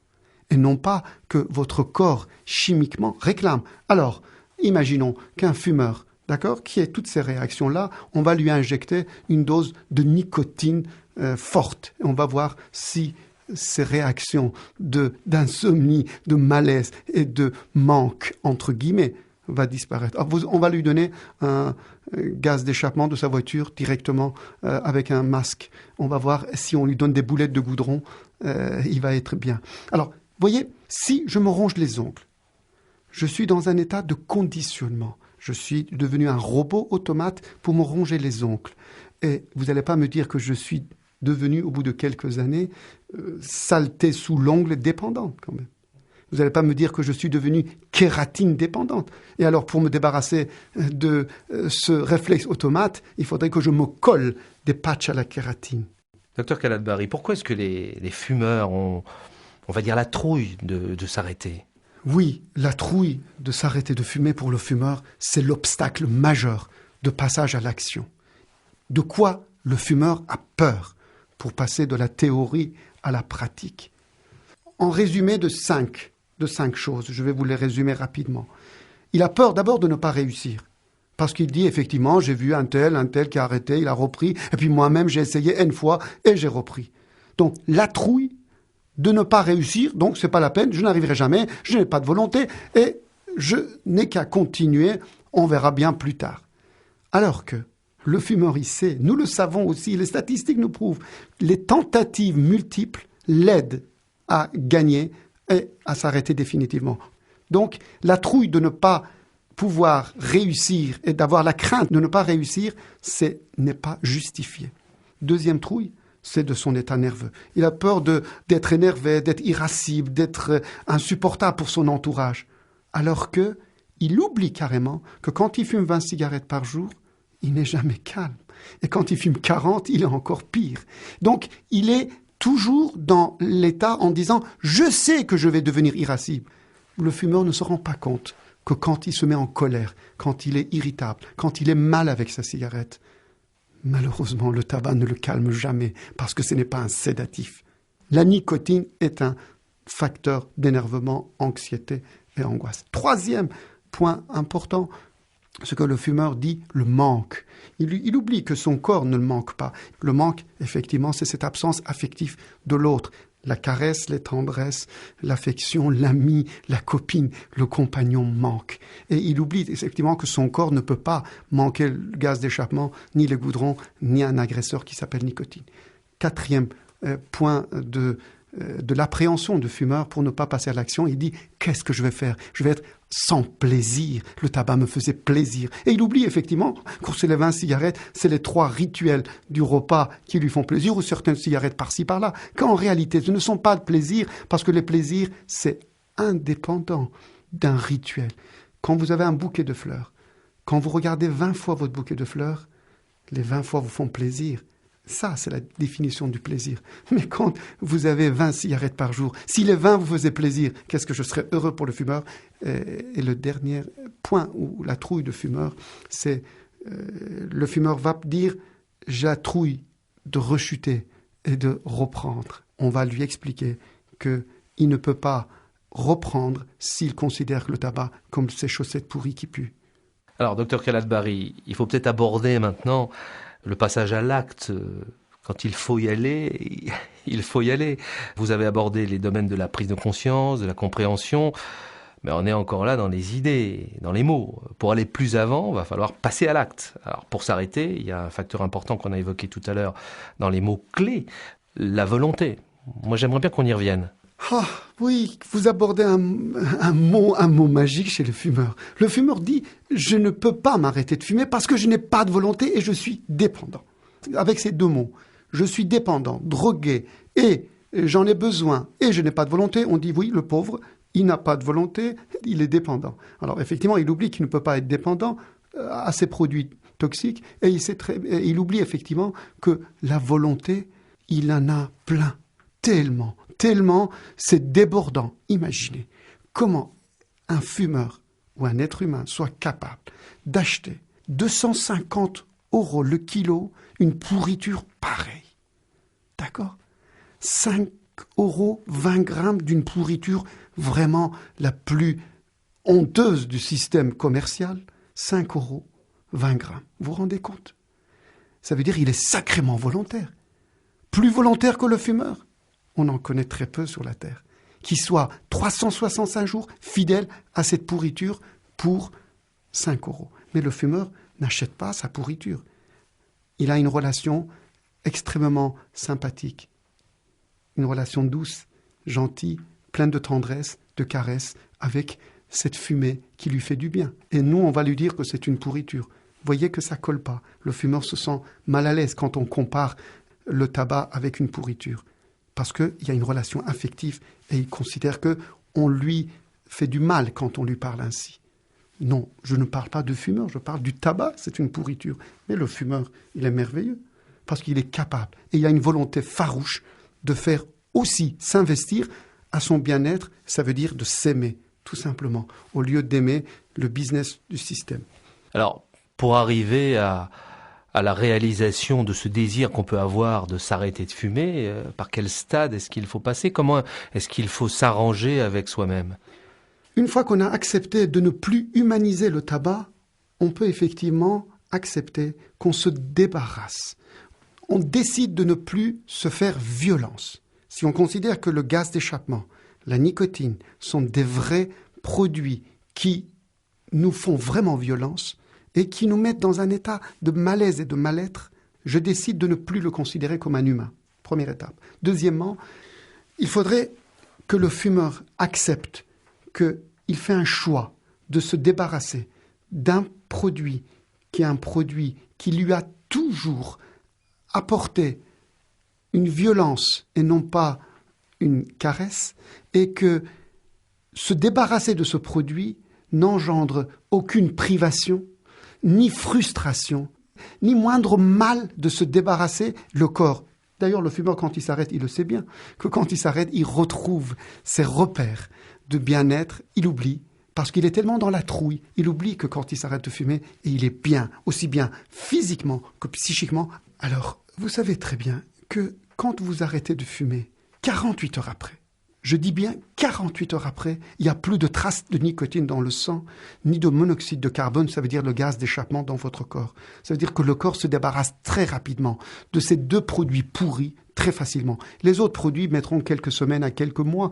et non pas que votre corps chimiquement réclame. Alors, imaginons qu'un fumeur, d'accord, qui ait toutes ces réactions-là, on va lui injecter une dose de nicotine forte. Et on va voir si ces réactions d'insomnie, de malaise et de manque, entre guillemets, va disparaître. Alors, on va lui donner un gaz d'échappement de sa voiture directement avec un masque. On va voir si on lui donne des boulettes de goudron, il va être bien. Alors, voyez, si je me ronge les ongles, je suis dans un état de conditionnement. Je suis devenu un robot automate pour me ronger les ongles. Et vous n'allez pas me dire que je suis devenu, au bout de quelques années, saleté sous l'ongle dépendante, quand même. Vous n'allez pas me dire que je suis devenu kératine dépendante. Et alors, pour me débarrasser de ce réflexe automate, il faudrait que je me colle des patchs à la kératine. Docteur Khaled-Bari, pourquoi est-ce que les fumeurs ont, on va dire, la trouille de s'arrêter? Oui, la trouille de s'arrêter de fumer pour le fumeur, c'est l'obstacle majeur de passage à l'action. De quoi le fumeur a peur pour passer de la théorie à la pratique? En résumé de cinq choses, je vais vous les résumer rapidement. Il a peur d'abord de ne pas réussir. Parce qu'il dit, effectivement, j'ai vu un tel qui a arrêté, il a repris, et puis moi-même j'ai essayé N fois et j'ai repris. Donc la trouille de ne pas réussir, donc c'est pas la peine, je n'arriverai jamais, je n'ai pas de volonté, et je n'ai qu'à continuer, on verra bien plus tard. Alors que le fumeur, il sait, nous le savons aussi, les statistiques nous prouvent, les tentatives multiples l'aident à gagner et à s'arrêter définitivement. Donc, la trouille de ne pas pouvoir réussir et d'avoir la crainte de ne pas réussir, n'est pas justifié. Deuxième trouille, c'est de son état nerveux. Il a peur d'être énervé, d'être irascible, d'être insupportable pour son entourage. Alors qu'il oublie carrément que quand il fume 20 cigarettes par jour, il n'est jamais calme. Et quand il fume 40, il est encore pire. Donc, il est toujours dans l'état en disant « je sais que je vais devenir irascible ». Le fumeur ne se rend pas compte que quand il se met en colère, quand il est irritable, quand il est mal avec sa cigarette, malheureusement, le tabac ne le calme jamais parce que ce n'est pas un sédatif. La nicotine est un facteur d'énervement, anxiété et angoisse. Troisième point important, ce que le fumeur dit, le manque. Il oublie que son corps ne le manque pas. Le manque, effectivement, c'est cette absence affective de l'autre. La caresse, les tendresses, l'affection, l'ami, la copine, le compagnon manque. Et il oublie effectivement que son corps ne peut pas manquer le gaz d'échappement, ni le goudron, ni un agresseur qui s'appelle nicotine. Quatrième point de l'appréhension du fumeur pour ne pas passer à l'action, il dit « Qu'est-ce que je vais faire ? Je vais être sans plaisir. Le tabac me faisait plaisir. » Et il oublie effectivement que c'est les 20 cigarettes, c'est les 3 rituels du repas qui lui font plaisir, ou certaines cigarettes par-ci, par-là. Qu'en réalité, ce ne sont pas de plaisir, parce que les plaisirs, c'est indépendant d'un rituel. Quand vous avez un bouquet de fleurs, quand vous regardez 20 fois votre bouquet de fleurs, les 20 fois vous font plaisir. Ça, c'est la définition du plaisir. Mais quand vous avez 20 cigarettes par jour, si les 20 vous faisaient plaisir, qu'est-ce que je serais heureux pour le fumeur ? Et le dernier point, où la trouille de fumeur, c'est le fumeur va dire « j'ai la trouille de rechuter et de reprendre ». On va lui expliquer qu'il ne peut pas reprendre s'il considère le tabac comme ses chaussettes pourries qui puent. Alors, docteur Khaled Bari, il faut peut-être aborder maintenant le passage à l'acte. Quand il faut y aller, il faut y aller. Vous avez abordé les domaines de la prise de conscience, de la compréhension, mais on est encore là dans les idées, dans les mots. Pour aller plus avant, il va falloir passer à l'acte. Alors, pour s'arrêter, il y a un facteur important qu'on a évoqué tout à l'heure dans les mots clés, la volonté. Moi, j'aimerais bien qu'on y revienne. Ah, oui, vous abordez un mot magique chez le fumeur. Le fumeur dit « je ne peux pas m'arrêter de fumer parce que je n'ai pas de volonté et je suis dépendant ». Avec ces 2 mots, je suis dépendant, drogué et j'en ai besoin et je n'ai pas de volonté, on dit oui, le pauvre, il n'a pas de volonté, il est dépendant. Alors effectivement, il oublie qu'il ne peut pas être dépendant à ces produits toxiques et il oublie effectivement que la volonté, il en a plein, tellement, c'est débordant. Imaginez comment un fumeur ou un être humain soit capable d'acheter 250 € le kilo une pourriture pareille. D'accord ? 5 €, 20 grammes d'une pourriture vraiment la plus honteuse du système commercial. 5 €, 20 grammes. Vous vous rendez compte ? Ça veut dire qu'il est sacrément volontaire. Plus volontaire que le fumeur. On en connaît très peu sur la Terre, qui soit 365 jours fidèle à cette pourriture pour 5 €. Mais le fumeur n'achète pas sa pourriture. Il a une relation extrêmement sympathique, une relation douce, gentille, pleine de tendresse, de caresses, avec cette fumée qui lui fait du bien. Et nous, on va lui dire que c'est une pourriture. Vous voyez que ça colle pas. Le fumeur se sent mal à l'aise quand on compare le tabac avec une pourriture. Parce qu'il y a une relation affective et il considère qu'on lui fait du mal quand on lui parle ainsi. Non, je ne parle pas de fumeur, je parle du tabac, c'est une pourriture. Mais le fumeur, il est merveilleux parce qu'il est capable et il a une volonté farouche de faire aussi s'investir à son bien-être, ça veut dire de s'aimer, tout simplement, au lieu d'aimer le business du système. Alors, pour arriver à la réalisation de ce désir qu'on peut avoir de s'arrêter de fumer, par quel stade est-ce qu'il faut passer ? Comment est-ce qu'il faut s'arranger avec soi-même ? Une fois qu'on a accepté de ne plus humaniser le tabac, on peut effectivement accepter qu'on se débarrasse. On décide de ne plus se faire violence. Si on considère que le gaz d'échappement, la nicotine, sont des vrais produits qui nous font vraiment violence, et qui nous mettent dans un état de malaise et de mal-être, je décide de ne plus le considérer comme un humain. Première étape. Deuxièmement, il faudrait que le fumeur accepte qu'il fait un choix de se débarrasser d'un produit qui est un produit qui lui a toujours apporté une violence et non pas une caresse, et que se débarrasser de ce produit n'engendre aucune privation, ni frustration, ni moindre mal de se débarrasser le corps. D'ailleurs, le fumeur, quand il s'arrête, il le sait bien, que quand il s'arrête, il retrouve ses repères de bien-être, il oublie, parce qu'il est tellement dans la trouille, il oublie que quand il s'arrête de fumer, et il est bien, aussi bien physiquement que psychiquement. Alors, vous savez très bien que quand vous arrêtez de fumer, 48 heures après, Je dis bien 48 heures après, il n'y a plus de traces de nicotine dans le sang, ni de monoxyde de carbone, ça veut dire le gaz d'échappement dans votre corps. Ça veut dire que le corps se débarrasse très rapidement de ces deux produits pourris très facilement. Les autres produits mettront quelques semaines à quelques mois,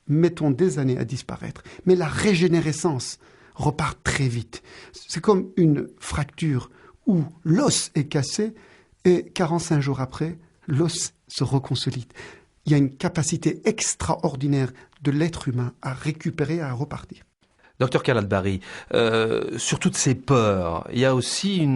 mettront des années à disparaître. Mais la régénérescence repart très vite. C'est comme une fracture où l'os est cassé et 45 jours après, l'os se reconsolide. Il y a une capacité extraordinaire de l'être humain à récupérer, à repartir. Docteur Khaled-Barry, sur toutes ces peurs, il y a aussi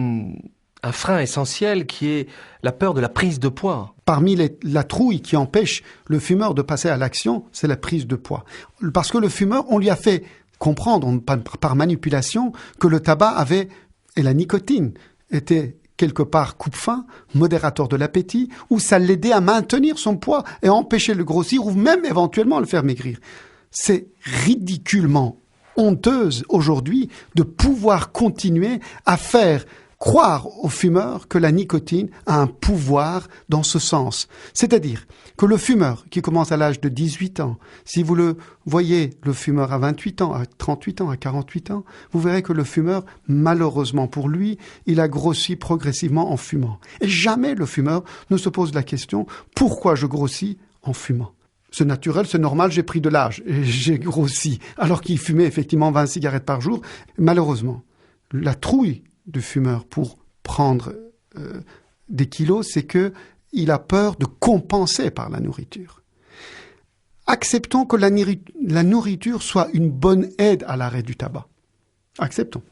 un frein essentiel qui est la peur de la prise de poids. Parmi la trouille qui empêche le fumeur de passer à l'action, c'est la prise de poids. Parce que le fumeur, on lui a fait comprendre par manipulation que le tabac et la nicotine étaient quelque part coupe-faim, modérateur de l'appétit, ou ça l'aidait à maintenir son poids et à empêcher le grossir, ou même éventuellement le faire maigrir. C'est ridiculement honteuse aujourd'hui de pouvoir continuer à faire croire aux fumeurs que la nicotine a un pouvoir dans ce sens. C'est-à-dire que le fumeur qui commence à l'âge de 18 ans, si vous le voyez, le fumeur à 28 ans, à 38 ans, à 48 ans, vous verrez que le fumeur, malheureusement pour lui, il a grossi progressivement en fumant. Et jamais le fumeur ne se pose la question « Pourquoi je grossis en fumant ?» C'est naturel, c'est normal, j'ai pris de l'âge et j'ai grossi, alors qu'il fumait effectivement 20 cigarettes par jour. Malheureusement, la trouille du fumeur pour prendre des kilos, c'est que il a peur de compenser par la nourriture. Acceptons que la nourriture soit une bonne aide à l'arrêt du tabac. Acceptons.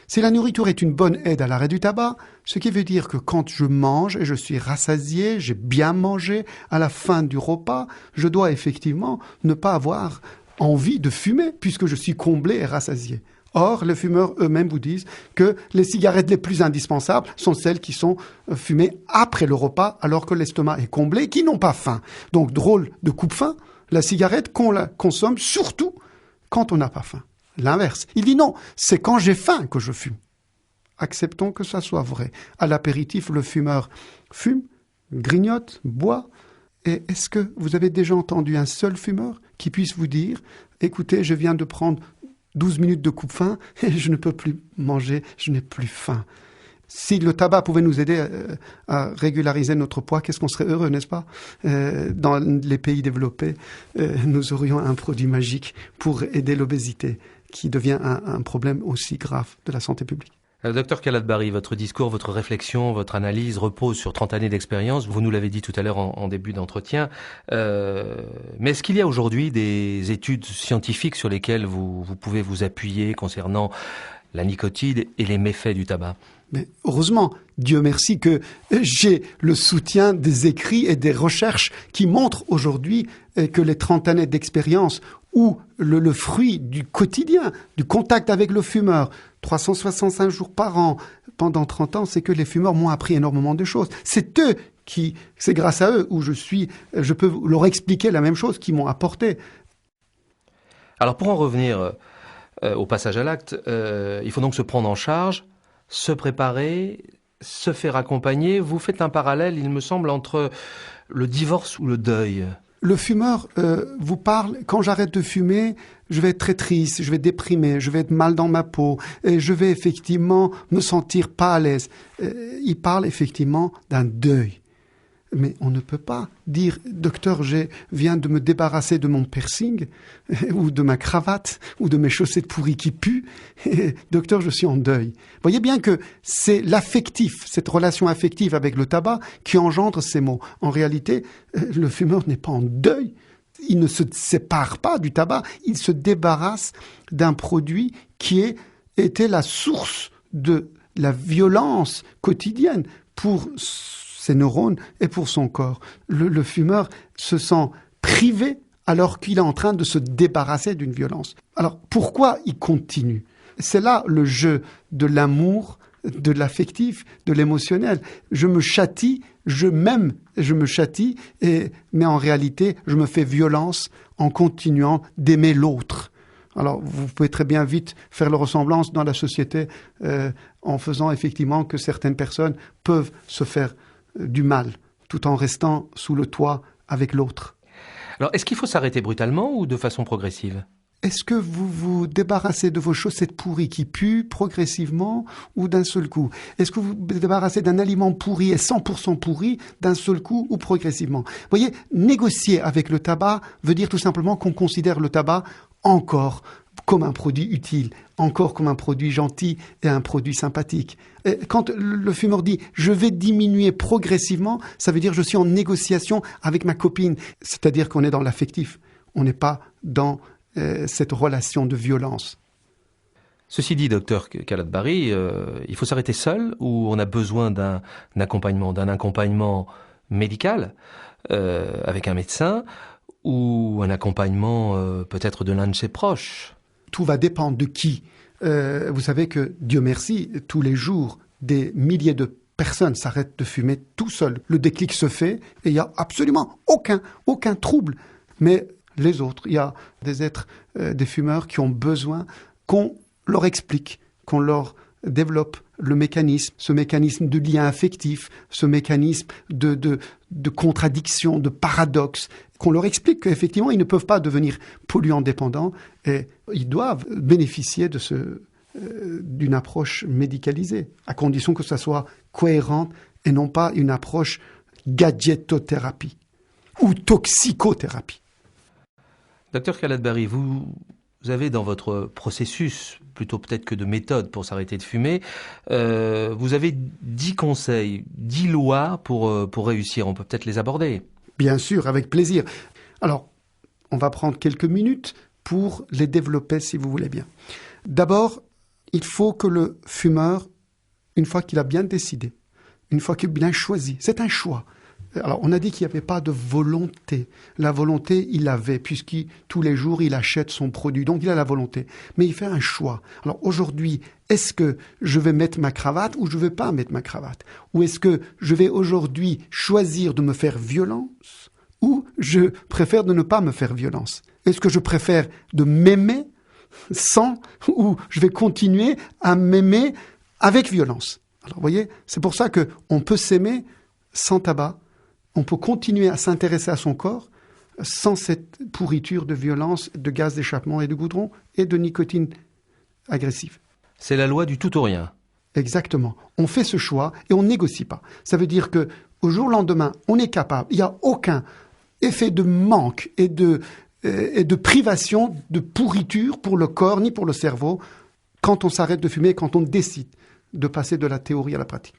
Si la nourriture est une bonne aide à l'arrêt du tabac, ce qui veut dire que quand je mange et je suis rassasié, j'ai bien mangé, à la fin du repas, je dois effectivement ne pas avoir envie de fumer puisque je suis comblé et rassasié. Or, les fumeurs eux-mêmes vous disent que les cigarettes les plus indispensables sont celles qui sont fumées après le repas, alors que l'estomac est comblé, qui n'ont pas faim. Donc, drôle de coupe-faim, la cigarette qu'on la consomme surtout quand on n'a pas faim. L'inverse. Il dit non, c'est quand j'ai faim que je fume. Acceptons que ça soit vrai. À l'apéritif, le fumeur fume, grignote, boit. Et est-ce que vous avez déjà entendu un seul fumeur qui puisse vous dire « Écoutez, je viens de prendre 12 minutes de coupe-faim et je ne peux plus manger, je n'ai plus faim. » Si le tabac pouvait nous aider à régulariser notre poids, qu'est-ce qu'on serait heureux, n'est-ce pas? Dans les pays développés, nous aurions un produit magique pour aider l'obésité, qui devient un problème aussi grave de la santé publique. Docteur Khaled-Barry, votre discours, votre réflexion, votre analyse repose sur 30 années d'expérience. Vous nous l'avez dit tout à l'heure en début d'entretien. Mais est-ce qu'il y a aujourd'hui des études scientifiques sur lesquelles vous pouvez vous appuyer concernant la nicotine et les méfaits du tabac? Mais heureusement, Dieu merci que j'ai le soutien des écrits et des recherches qui montrent aujourd'hui que les 30 années d'expérience ou le fruit du quotidien, du contact avec le fumeur, 365 jours par an, pendant 30 ans, c'est que les fumeurs m'ont appris énormément de choses. C'est grâce à eux où je peux leur expliquer la même chose qu'ils m'ont apporté. Alors pour en revenir au passage à l'acte, il faut donc se prendre en charge, se préparer, se faire accompagner. Vous faites un parallèle, il me semble, entre le divorce ou le deuil. Le fumeur vous parle, quand j'arrête de fumer, je vais être très triste, je vais déprimer, je vais être mal dans ma peau, et je vais effectivement me sentir pas à l'aise. Il parle effectivement d'un deuil. Mais on ne peut pas dire, docteur, je viens de me débarrasser de mon piercing, ou de ma cravate, ou de mes chaussettes pourries qui puent, et, docteur, je suis en deuil. Voyez bien que c'est l'affectif, cette relation affective avec le tabac, qui engendre ces mots. En réalité, le fumeur n'est pas en deuil, il ne se sépare pas du tabac, il se débarrasse d'un produit qui était la source de la violence quotidienne pour ses neurones et pour son corps. Le fumeur se sent privé alors qu'il est en train de se débarrasser d'une violence. Alors pourquoi il continue? C'est là le jeu de l'amour, de l'affectif, de l'émotionnel. Je me châtie, je me châtie, mais en réalité, je me fais violence en continuant d'aimer l'autre. Alors, vous pouvez très bien vite faire la ressemblance dans la société en faisant effectivement que certaines personnes peuvent se faire du mal, tout en restant sous le toit avec l'autre. Alors, est-ce qu'il faut s'arrêter brutalement ou de façon progressive? Est-ce que vous vous débarrassez de vos chaussettes pourries qui puent progressivement ou d'un seul coup? Est-ce que vous vous débarrassez d'un aliment pourri et 100% pourri d'un seul coup ou progressivement? Vous voyez, négocier avec le tabac veut dire tout simplement qu'on considère le tabac encore comme un produit utile, encore comme un produit gentil et un produit sympathique. Et quand le fumeur dit « je vais diminuer progressivement », ça veut dire « je suis en négociation avec ma copine ». C'est-à-dire qu'on est dans l'affectif, on n'est pas dans cette relation de violence. Ceci dit, docteur Calatbari, il faut s'arrêter seul ou on a besoin d'un accompagnement médical avec un médecin ou un accompagnement peut-être de l'un de ses proches? Tout va dépendre de qui. Vous savez que, Dieu merci, tous les jours, des milliers de personnes s'arrêtent de fumer tout seuls. Le déclic se fait et il n'y a absolument aucun trouble. Mais les autres, il y a des êtres, des fumeurs qui ont besoin qu'on leur explique, qu'on leur développe le mécanisme, ce mécanisme de lien affectif, ce mécanisme de contradiction, de paradoxe, qu'on leur explique qu'effectivement, ils ne peuvent pas devenir polluants dépendants et ils doivent bénéficier d'une approche médicalisée, à condition que ça soit cohérente et non pas une approche gadgetothérapie ou toxicothérapie. Docteur Calatbari, vous avez dans votre processus, plutôt peut-être que de méthode pour s'arrêter de fumer, vous avez 10 conseils, 10 lois pour réussir. On peut peut-être les aborder. Bien sûr, avec plaisir. Alors, on va prendre quelques minutes pour les développer si vous voulez bien. D'abord, il faut que le fumeur, une fois qu'il a bien décidé, une fois qu'il a bien choisi, c'est un choix. Alors, on a dit qu'il n'y avait pas de volonté. La volonté, il l'avait, puisqu'il, tous les jours, il achète son produit. Donc, il a la volonté. Mais il fait un choix. Alors, aujourd'hui, est-ce que je vais mettre ma cravate ou je ne vais pas mettre ma cravate? Ou est-ce que je vais aujourd'hui choisir de me faire violence ou je préfère de ne pas me faire violence? Est-ce que je préfère de m'aimer sans ou je vais continuer à m'aimer avec violence? Alors, vous voyez, c'est pour ça qu'on peut s'aimer sans tabac. On peut continuer à s'intéresser à son corps sans cette pourriture de violence, de gaz d'échappement et de goudron et de nicotine agressive. C'est la loi du tout ou rien. Exactement. On fait ce choix et on négocie pas. Ça veut dire que au jour lendemain, on est capable. Il n'y a aucun effet de manque et de privation, de pourriture pour le corps ni pour le cerveau quand on s'arrête de fumer, quand on décide de passer de la théorie à la pratique.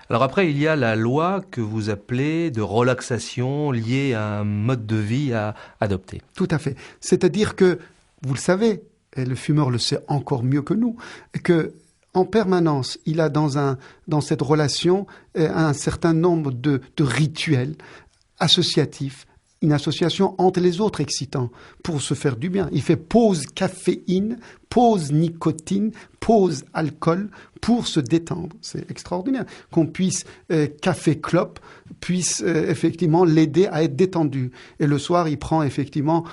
Alors après, il y a la loi que vous appelez de relaxation liée à un mode de vie à adopter. Tout à fait. C'est-à-dire que, vous le savez, et le fumeur le sait encore mieux que nous, que en permanence, il a dans cette relation un certain nombre de rituels associatifs, une association entre les autres excitants pour se faire du bien. Il fait pause caféine, pause nicotine, pause alcool pour se détendre. C'est extraordinaire qu'on puisse, café-clope, puisse effectivement l'aider à être détendu. Et le soir, il prend effectivement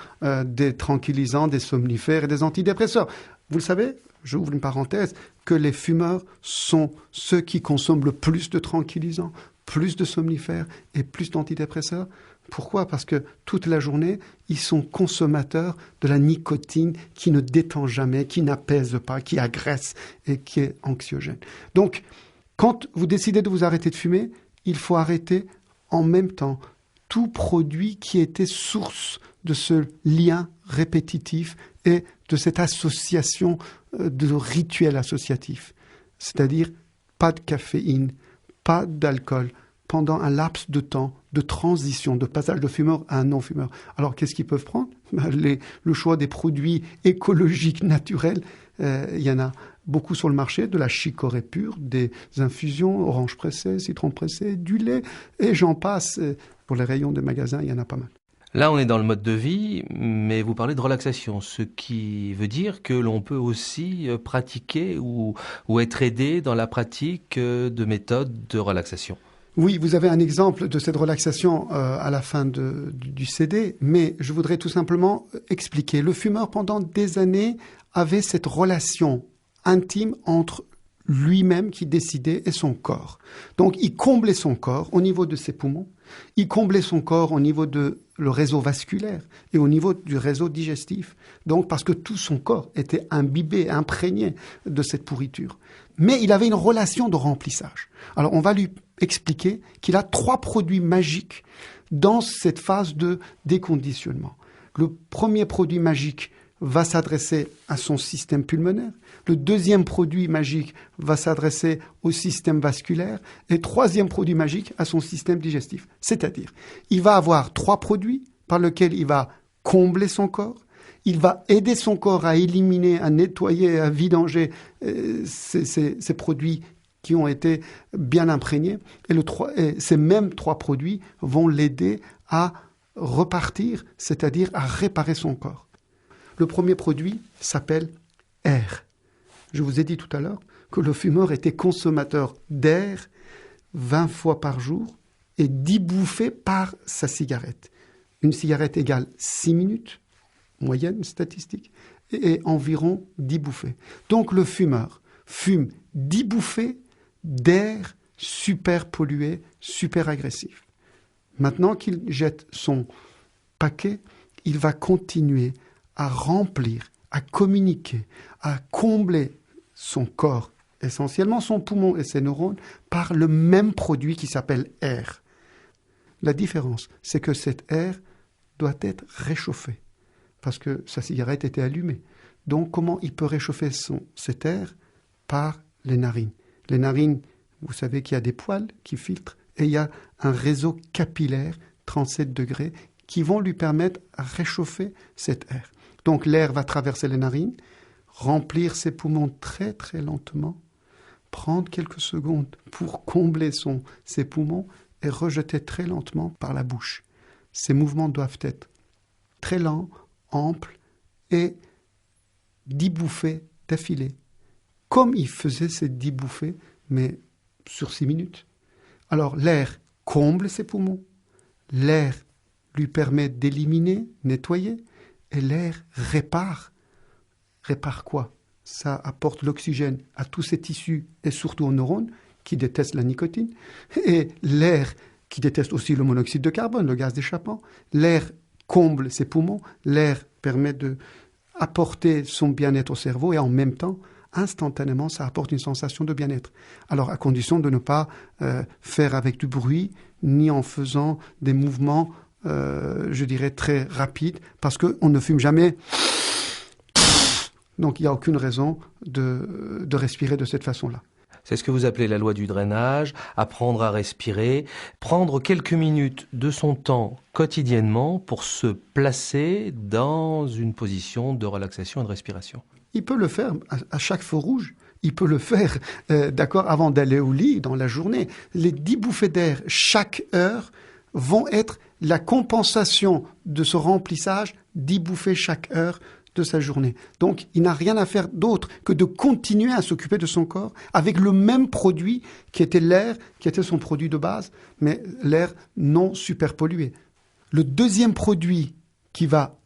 des tranquillisants, des somnifères et des antidépresseurs. Vous le savez, j'ouvre une parenthèse, que les fumeurs sont ceux qui consomment le plus de tranquillisants, plus de somnifères et plus d'antidépresseurs. Pourquoi? Parce que toute la journée, ils sont consommateurs de la nicotine qui ne détend jamais, qui n'apaise pas, qui agresse et qui est anxiogène. Donc, quand vous décidez de vous arrêter de fumer, il faut arrêter en même temps tout produit qui était source de ce lien répétitif et de cette association de rituels associatifs. C'est-à-dire pas de caféine, pas d'alcool, pendant un laps de temps de transition, de passage de fumeur à un non-fumeur. Alors, qu'est-ce qu'ils peuvent prendre? Le choix des produits écologiques, naturels. Il y en a beaucoup sur le marché, de la chicorée pure, des infusions, orange pressé, citron pressé, du lait, et j'en passe. Pour les rayons des magasins, il y en a pas mal. Là, on est dans le mode de vie, mais vous parlez de relaxation, ce qui veut dire que l'on peut aussi pratiquer ou être aidé dans la pratique de méthodes de relaxation. Oui, vous avez un exemple de cette relaxation à la fin du CD, mais je voudrais tout simplement expliquer. Le fumeur, pendant des années, avait cette relation intime entre lui-même qui décidait et son corps. Donc, il comblait son corps au niveau de ses poumons, il comblait son corps au niveau de le réseau vasculaire et au niveau du réseau digestif. Donc, parce que tout son corps était imbibé, imprégné de cette pourriture. Mais il avait une relation de remplissage. Alors, on va lui expliquer qu'il a 3 produits magiques dans cette phase de déconditionnement. Le premier produit magique va s'adresser à son système pulmonaire. Le deuxième produit magique va s'adresser au système vasculaire. Et troisième produit magique à son système digestif. C'est-à-dire, il va avoir 3 produits par lesquels il va combler son corps. Il va aider son corps à éliminer, à nettoyer, à vidanger ces produits qui ont été bien imprégnés. Et ces mêmes 3 produits vont l'aider à repartir, c'est-à-dire à réparer son corps. Le premier produit s'appelle air. Je vous ai dit tout à l'heure que le fumeur était consommateur d'air 20 fois par jour et 10 bouffées par sa cigarette. Une cigarette égale 6 minutes, moyenne statistique, et environ 10 bouffées. Donc le fumeur fume 10 bouffées d'air super pollué, super agressif. Maintenant qu'il jette son paquet, il va continuer à remplir, à communiquer, à combler son corps, essentiellement son poumon et ses neurones, par le même produit qui s'appelle air. La différence, c'est que cet air doit être réchauffé, parce que sa cigarette était allumée. Donc, comment il peut réchauffer cet air? Par les narines. Les narines, vous savez qu'il y a des poils qui filtrent, et il y a un réseau capillaire, 37 degrés, qui vont lui permettre de réchauffer cet air. Donc l'air va traverser les narines, remplir ses poumons très très lentement, prendre quelques secondes pour combler ses poumons et rejeter très lentement par la bouche. Ces mouvements doivent être très lents, amples et 10 bouffées d'affilée. Comme il faisait ces 10 bouffées, mais sur 6 minutes. Alors l'air comble ses poumons, l'air lui permet d'éliminer, nettoyer, et l'air répare. Répare quoi? Ça apporte l'oxygène à tous ces tissus et surtout aux neurones qui détestent la nicotine. Et l'air qui déteste aussi le monoxyde de carbone, le gaz d'échappement. L'air comble ses poumons. L'air permet d'apporter son bien-être au cerveau et en même temps, instantanément, ça apporte une sensation de bien-être. Alors, à condition de ne pas faire avec du bruit ni en faisant des mouvements je dirais très rapide, parce qu'on ne fume jamais. Donc il n'y a aucune raison de respirer de cette façon-là. C'est ce que vous appelez la loi du drainage, apprendre à respirer, prendre quelques minutes de son temps quotidiennement pour se placer dans une position de relaxation et de respiration. Il peut le faire à chaque feu rouge. Il peut le faire, d'accord, avant d'aller au lit dans la journée. Les 10 bouffées d'air chaque heure vont être la compensation de ce remplissage, 10 bouffées chaque heure de sa journée. Donc, il n'a rien à faire d'autre que de continuer à s'occuper de son corps avec le même produit qui était l'air, qui était son produit de base, mais l'air non super pollué. Le deuxième produit qui va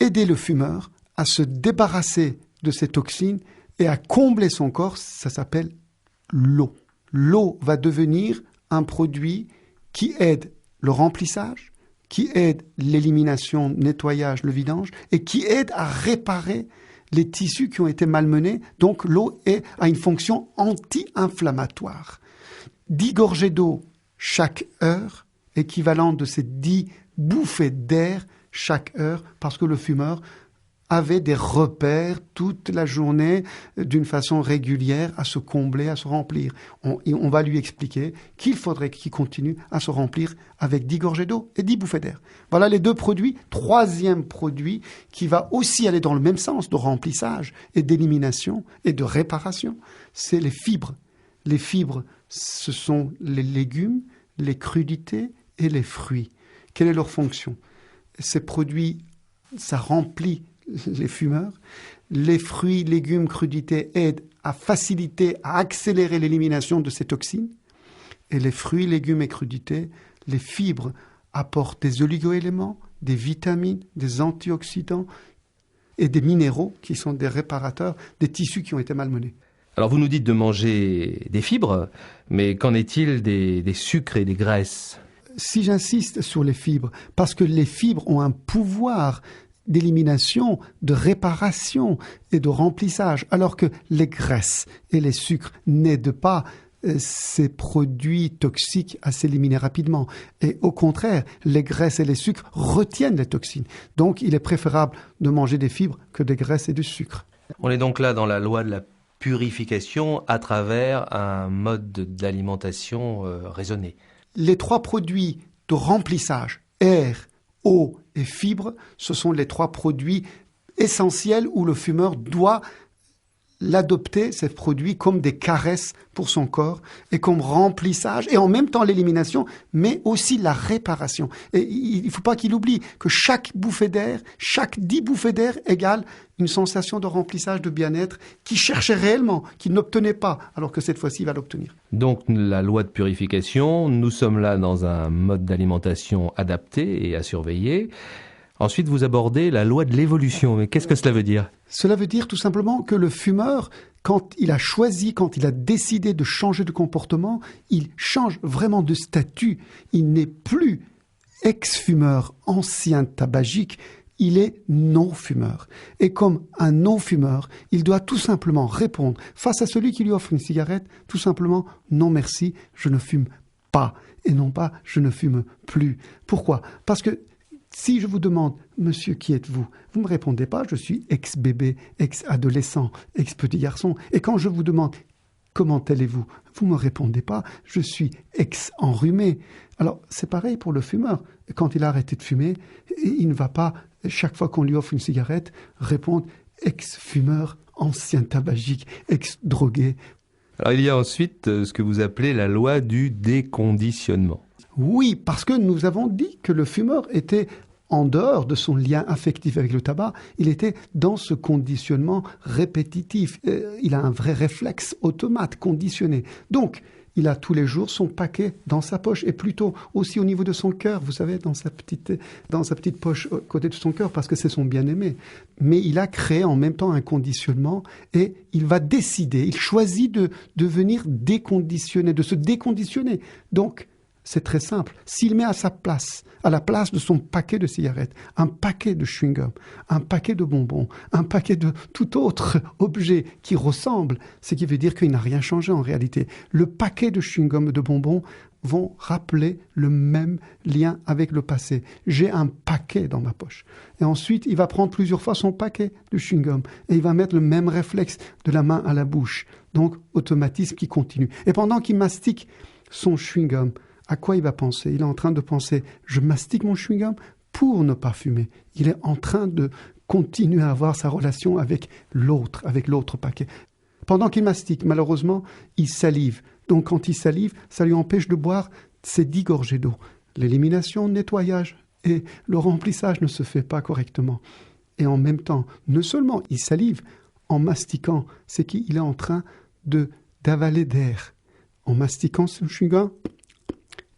aider le fumeur à se débarrasser de ces toxines et à combler son corps, ça s'appelle l'eau. L'eau va devenir un produit qui aide le remplissage, qui aide l'élimination, le nettoyage, le vidange, et qui aide à réparer les tissus qui ont été malmenés. Donc l'eau a une fonction anti-inflammatoire. 10 gorgées d'eau chaque heure, équivalent de ces 10 bouffées d'air chaque heure, parce que le fumeur avait des repères toute la journée d'une façon régulière à se combler, à se remplir. On va lui expliquer qu'il faudrait qu'il continue à se remplir avec 10 gorgées d'eau et 10 bouffées d'air. Voilà les 2 produits. Troisième produit qui va aussi aller dans le même sens de remplissage et d'élimination et de réparation, c'est les fibres. Les fibres, ce sont les légumes, les crudités et les fruits. Quelle est leur fonction? Ces produits, ça remplit les fumeurs. Les fruits, légumes, crudités aident à faciliter, à accélérer l'élimination de ces toxines. Et les fruits, légumes et crudités, les fibres apportent des oligoéléments, des vitamines, des antioxydants et des minéraux qui sont des réparateurs des tissus qui ont été malmenés. Alors vous nous dites de manger des fibres, mais qu'en est-il des sucres et des graisses? Si j'insiste sur les fibres, parce que les fibres ont un pouvoir d'élimination, de réparation et de remplissage, alors que les graisses et les sucres n'aident pas ces produits toxiques à s'éliminer rapidement. Et au contraire, les graisses et les sucres retiennent les toxines. Donc il est préférable de manger des fibres que des graisses et du sucre. On est donc là dans la loi de la purification à travers un mode d'alimentation raisonné. Les 3 produits de remplissage, air, eau et fibres, ce sont les 3 produits essentiels où le fumeur doit l'adopter, ces produits, comme des caresses pour son corps et comme remplissage et en même temps l'élimination, mais aussi la réparation. Et il ne faut pas qu'il oublie que chaque bouffée d'air, chaque 10 bouffées d'air égale une sensation de remplissage, de bien-être qu'il cherchait réellement, qu'il n'obtenait pas, alors que cette fois-ci, il va l'obtenir. Donc la loi de purification, nous sommes là dans un mode d'alimentation adapté et à surveiller. Ensuite, vous abordez la loi de l'évolution. Mais qu'est-ce que cela veut dire? Cela veut dire tout simplement que le fumeur, quand il a choisi, quand il a décidé de changer de comportement, il change vraiment de statut. Il n'est plus ex-fumeur, ancien tabagique, il est non-fumeur. Et comme un non-fumeur, il doit tout simplement répondre face à celui qui lui offre une cigarette, tout simplement « non merci, je ne fume pas » et non pas « je ne fume plus ». Pourquoi? Parce que si je vous demande « Monsieur, qui êtes-vous » vous ne me répondez pas « Je suis ex-bébé, ex-adolescent, ex-petit garçon ». Et quand je vous demande « Comment allez-vous » vous ne me répondez pas « Je suis ex-enrhumé ». Alors, c'est pareil pour le fumeur. Quand il a arrêté de fumer, il ne va pas, chaque fois qu'on lui offre une cigarette, répondre « ex-fumeur, ancien tabagique, ex-drogué ». Alors, il y a ensuite ce que vous appelez la loi du déconditionnement. Oui, parce que nous avons dit que le fumeur était en dehors de son lien affectif avec le tabac, il était dans ce conditionnement répétitif. Il a un vrai réflexe automate, conditionné. Donc, il a tous les jours son paquet dans sa poche, et plutôt aussi au niveau de son cœur, vous savez, dans sa petite poche à côté de son cœur, parce que c'est son bien-aimé. Mais il a créé en même temps un conditionnement, et il va décider, il choisit de devenir déconditionné, de se déconditionner. Donc, c'est très simple. S'il met à sa place, à la place de son paquet de cigarettes, un paquet de chewing-gum, un paquet de bonbons, un paquet de tout autre objet qui ressemble, ce qui veut dire qu'il n'a rien changé en réalité. Le paquet de chewing-gum et de bonbons vont rappeler le même lien avec le passé. J'ai un paquet dans ma poche. Et ensuite, il va prendre plusieurs fois son paquet de chewing-gum et il va mettre le même réflexe de la main à la bouche. Donc, automatisme qui continue. Et pendant qu'il mastique son chewing-gum, à quoi il va penser? Il est en train de penser « je mastique mon chewing-gum pour ne pas fumer ». Il est en train de continuer à avoir sa relation avec l'autre paquet. Pendant qu'il mastique, malheureusement, il salive. Donc quand il salive, ça lui empêche de boire ses 10 gorgées d'eau. L'élimination, le nettoyage et le remplissage ne se fait pas correctement. Et en même temps, non seulement il salive, en mastiquant, c'est qu'il est en train d'avaler d'air. En mastiquant son chewing-gum,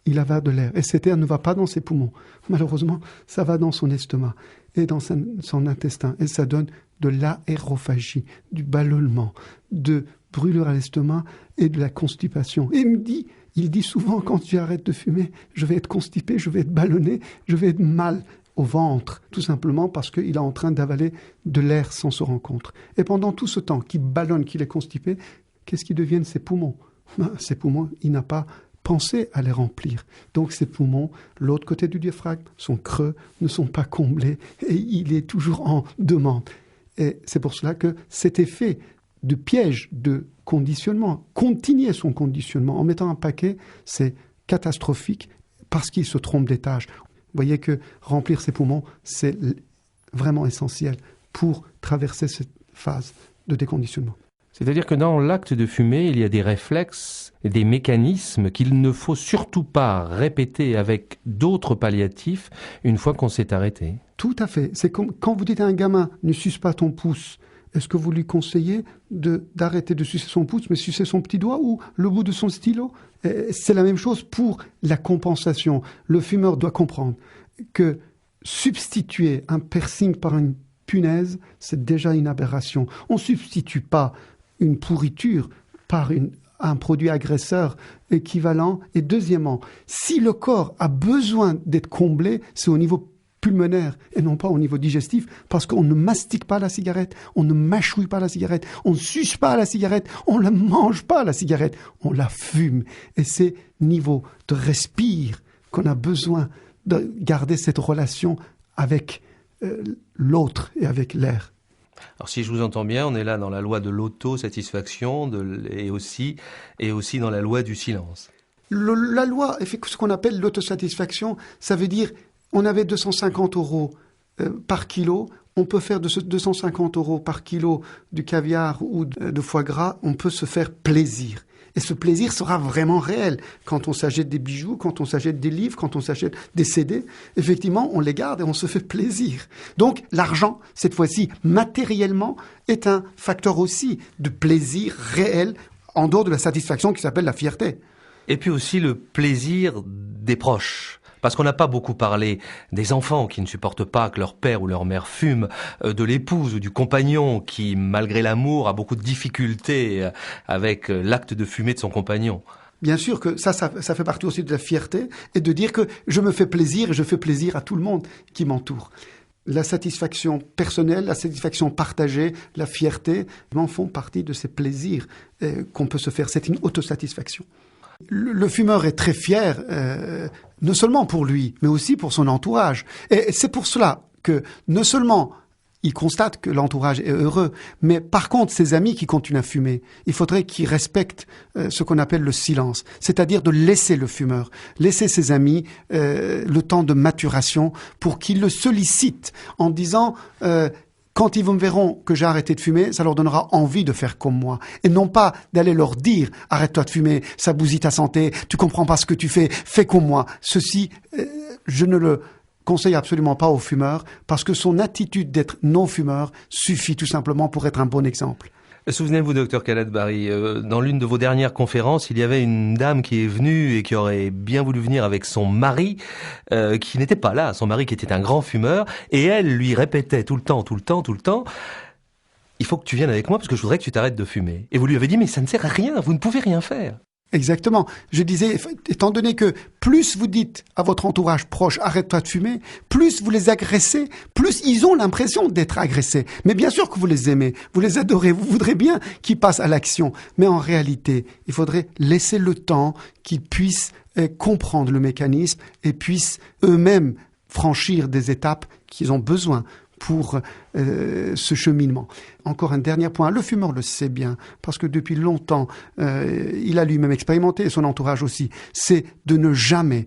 il avale de l'air. Et cet air ne va pas dans ses poumons. Malheureusement, ça va dans son estomac et dans son intestin. Et ça donne de l'aérophagie, du ballonnement, de brûlure à l'estomac et de la constipation. Et il dit souvent, quand j'arrête de fumer, je vais être constipé, je vais être ballonné, je vais être mal au ventre, tout simplement parce qu'il est en train d'avaler de l'air sans se rendre compte. Et pendant tout ce temps qu'il ballonne, qu'il est constipé, qu'est-ce qui deviennent ses poumons? Ses poumons, il n'a pas pensez à les remplir. Donc ses poumons, l'autre côté du diaphragme, son creux, ne sont pas comblés et il est toujours en demande. Et c'est pour cela que cet effet de piège, de conditionnement, continuer son conditionnement en mettant un paquet, c'est catastrophique parce qu'il se trompe d'étage. Vous voyez que remplir ses poumons, c'est vraiment essentiel pour traverser cette phase de déconditionnement. C'est-à-dire que dans l'acte de fumer, il y a des réflexes et des mécanismes qu'il ne faut surtout pas répéter avec d'autres palliatifs une fois qu'on s'est arrêté. Tout à fait. C'est comme quand vous dites à un gamin « ne suce pas ton pouce », est-ce que vous lui conseillez d'arrêter de sucer son pouce, mais sucer son petit doigt ou le bout de son stylo? C'est la même chose pour la compensation. Le fumeur doit comprendre que substituer un piercing par une punaise, c'est déjà une aberration. On ne substitue pas une pourriture par un produit agresseur équivalent. Et deuxièmement, si le corps a besoin d'être comblé, c'est au niveau pulmonaire et non pas au niveau digestif, parce qu'on ne mastique pas la cigarette, on ne mâchouille pas la cigarette, on ne suce pas la cigarette, on ne mange pas la cigarette, on la fume. Et c'est niveau de respire qu'on a besoin de garder cette relation avec l'autre et avec l'air. Alors si je vous entends bien, on est là dans la loi de l'autosatisfaction et aussi dans la loi du silence. La loi, ce qu'on appelle l'autosatisfaction, ça veut dire on avait 250 € par kilo, on peut faire de ce 250 € par kilo du caviar ou de foie gras, on peut se faire plaisir. Et ce plaisir sera vraiment réel. Quand on s'achète des bijoux, quand on s'achète des livres, quand on s'achète des CD, effectivement, on les garde et on se fait plaisir. Donc, l'argent, cette fois-ci, matériellement, est un facteur aussi de plaisir réel en dehors de la satisfaction qui s'appelle la fierté. Et puis aussi le plaisir des proches. Parce qu'on n'a pas beaucoup parlé des enfants qui ne supportent pas que leur père ou leur mère fument, de l'épouse ou du compagnon qui, malgré l'amour, a beaucoup de difficultés avec l'acte de fumer de son compagnon. Bien sûr que ça fait partie aussi de la fierté et de dire que je me fais plaisir et je fais plaisir à tout le monde qui m'entoure. La satisfaction personnelle, la satisfaction partagée, la fierté, en font partie de ces plaisirs qu'on peut se faire. C'est une autosatisfaction. Le fumeur est très fier, non seulement pour lui, mais aussi pour son entourage. Et c'est pour cela que non seulement il constate que l'entourage est heureux, mais par contre, ses amis qui continuent à fumer, il faudrait qu'ils respectent ce qu'on appelle le silence, c'est-à-dire de laisser le fumeur, laisser ses amis le temps de maturation pour qu'ils le sollicitent en disant... quand ils me verront que j'ai arrêté de fumer, ça leur donnera envie de faire comme moi. Et non pas d'aller leur dire « Arrête-toi de fumer, ça bousille ta santé, tu comprends pas ce que tu fais comme moi ». Ceci, je ne le conseille absolument pas aux fumeurs parce que son attitude d'être non-fumeur suffit tout simplement pour être un bon exemple. Souvenez-vous, docteur Khaled Bari, dans l'une de vos dernières conférences, il y avait une dame qui est venue et qui aurait bien voulu venir avec son mari, qui n'était pas là, son mari qui était un grand fumeur, et elle lui répétait tout le temps, « Il faut que tu viennes avec moi parce que je voudrais que tu t'arrêtes de fumer. » Et vous lui avez dit « Mais ça ne sert à rien, vous ne pouvez rien faire. » Exactement. Je disais, étant donné que plus vous dites à votre entourage proche, arrête-toi de fumer, plus vous les agressez, plus ils ont l'impression d'être agressés. Mais bien sûr que vous les aimez, vous les adorez, vous voudrez bien qu'ils passent à l'action. Mais en réalité, il faudrait laisser le temps qu'ils puissent comprendre le mécanisme et puissent eux-mêmes franchir des étapes qu'ils ont besoin pour ce cheminement. Encore un dernier point, le fumeur le sait bien, parce que depuis longtemps, il a lui-même expérimenté, et son entourage aussi, c'est de ne jamais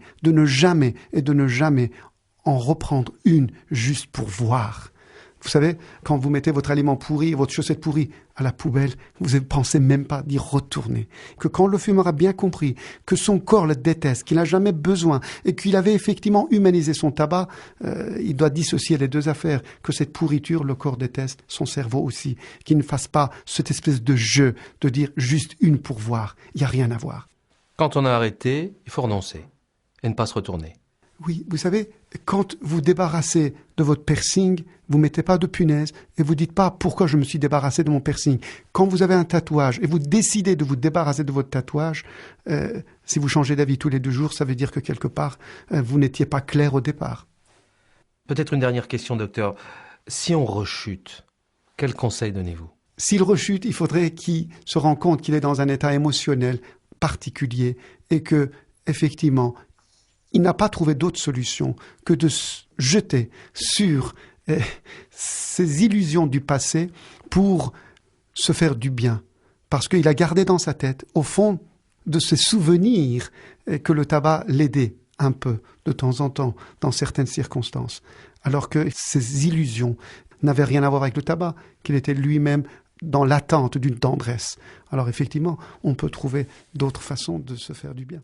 en reprendre une juste pour voir. Vous savez, quand vous mettez votre aliment pourri, votre chaussette pourrie à la poubelle, vous ne pensez même pas d'y retourner. Que quand le fumeur a bien compris que son corps le déteste, qu'il n'a jamais besoin et qu'il avait effectivement humanisé son tabac, il doit dissocier les deux affaires. Que cette pourriture, le corps déteste, son cerveau aussi. Qu'il ne fasse pas cette espèce de jeu de dire juste une pour voir. Il n'y a rien à voir. Quand on a arrêté, il faut renoncer et ne pas se retourner. Oui, vous savez, quand vous débarrassez de votre piercing, vous mettez pas de punaise et vous dites pas pourquoi je me suis débarrassé de mon piercing. Quand vous avez un tatouage et vous décidez de vous débarrasser de votre tatouage, si vous changez d'avis tous les 2 jours, ça veut dire que quelque part, vous n'étiez pas clair au départ. Peut-être une dernière question, docteur. Si on rechute, quel conseil donnez-vous ? S'il rechute, il faudrait qu'il se rende compte qu'il est dans un état émotionnel particulier et que, effectivement, il n'a pas trouvé d'autre solution que de se jeter sur ces illusions du passé pour se faire du bien. Parce qu'il a gardé dans sa tête, au fond de ses souvenirs, que le tabac l'aidait un peu, de temps en temps, dans certaines circonstances. Alors que ces illusions n'avaient rien à voir avec le tabac, qu'il était lui-même dans l'attente d'une tendresse. Alors effectivement, on peut trouver d'autres façons de se faire du bien.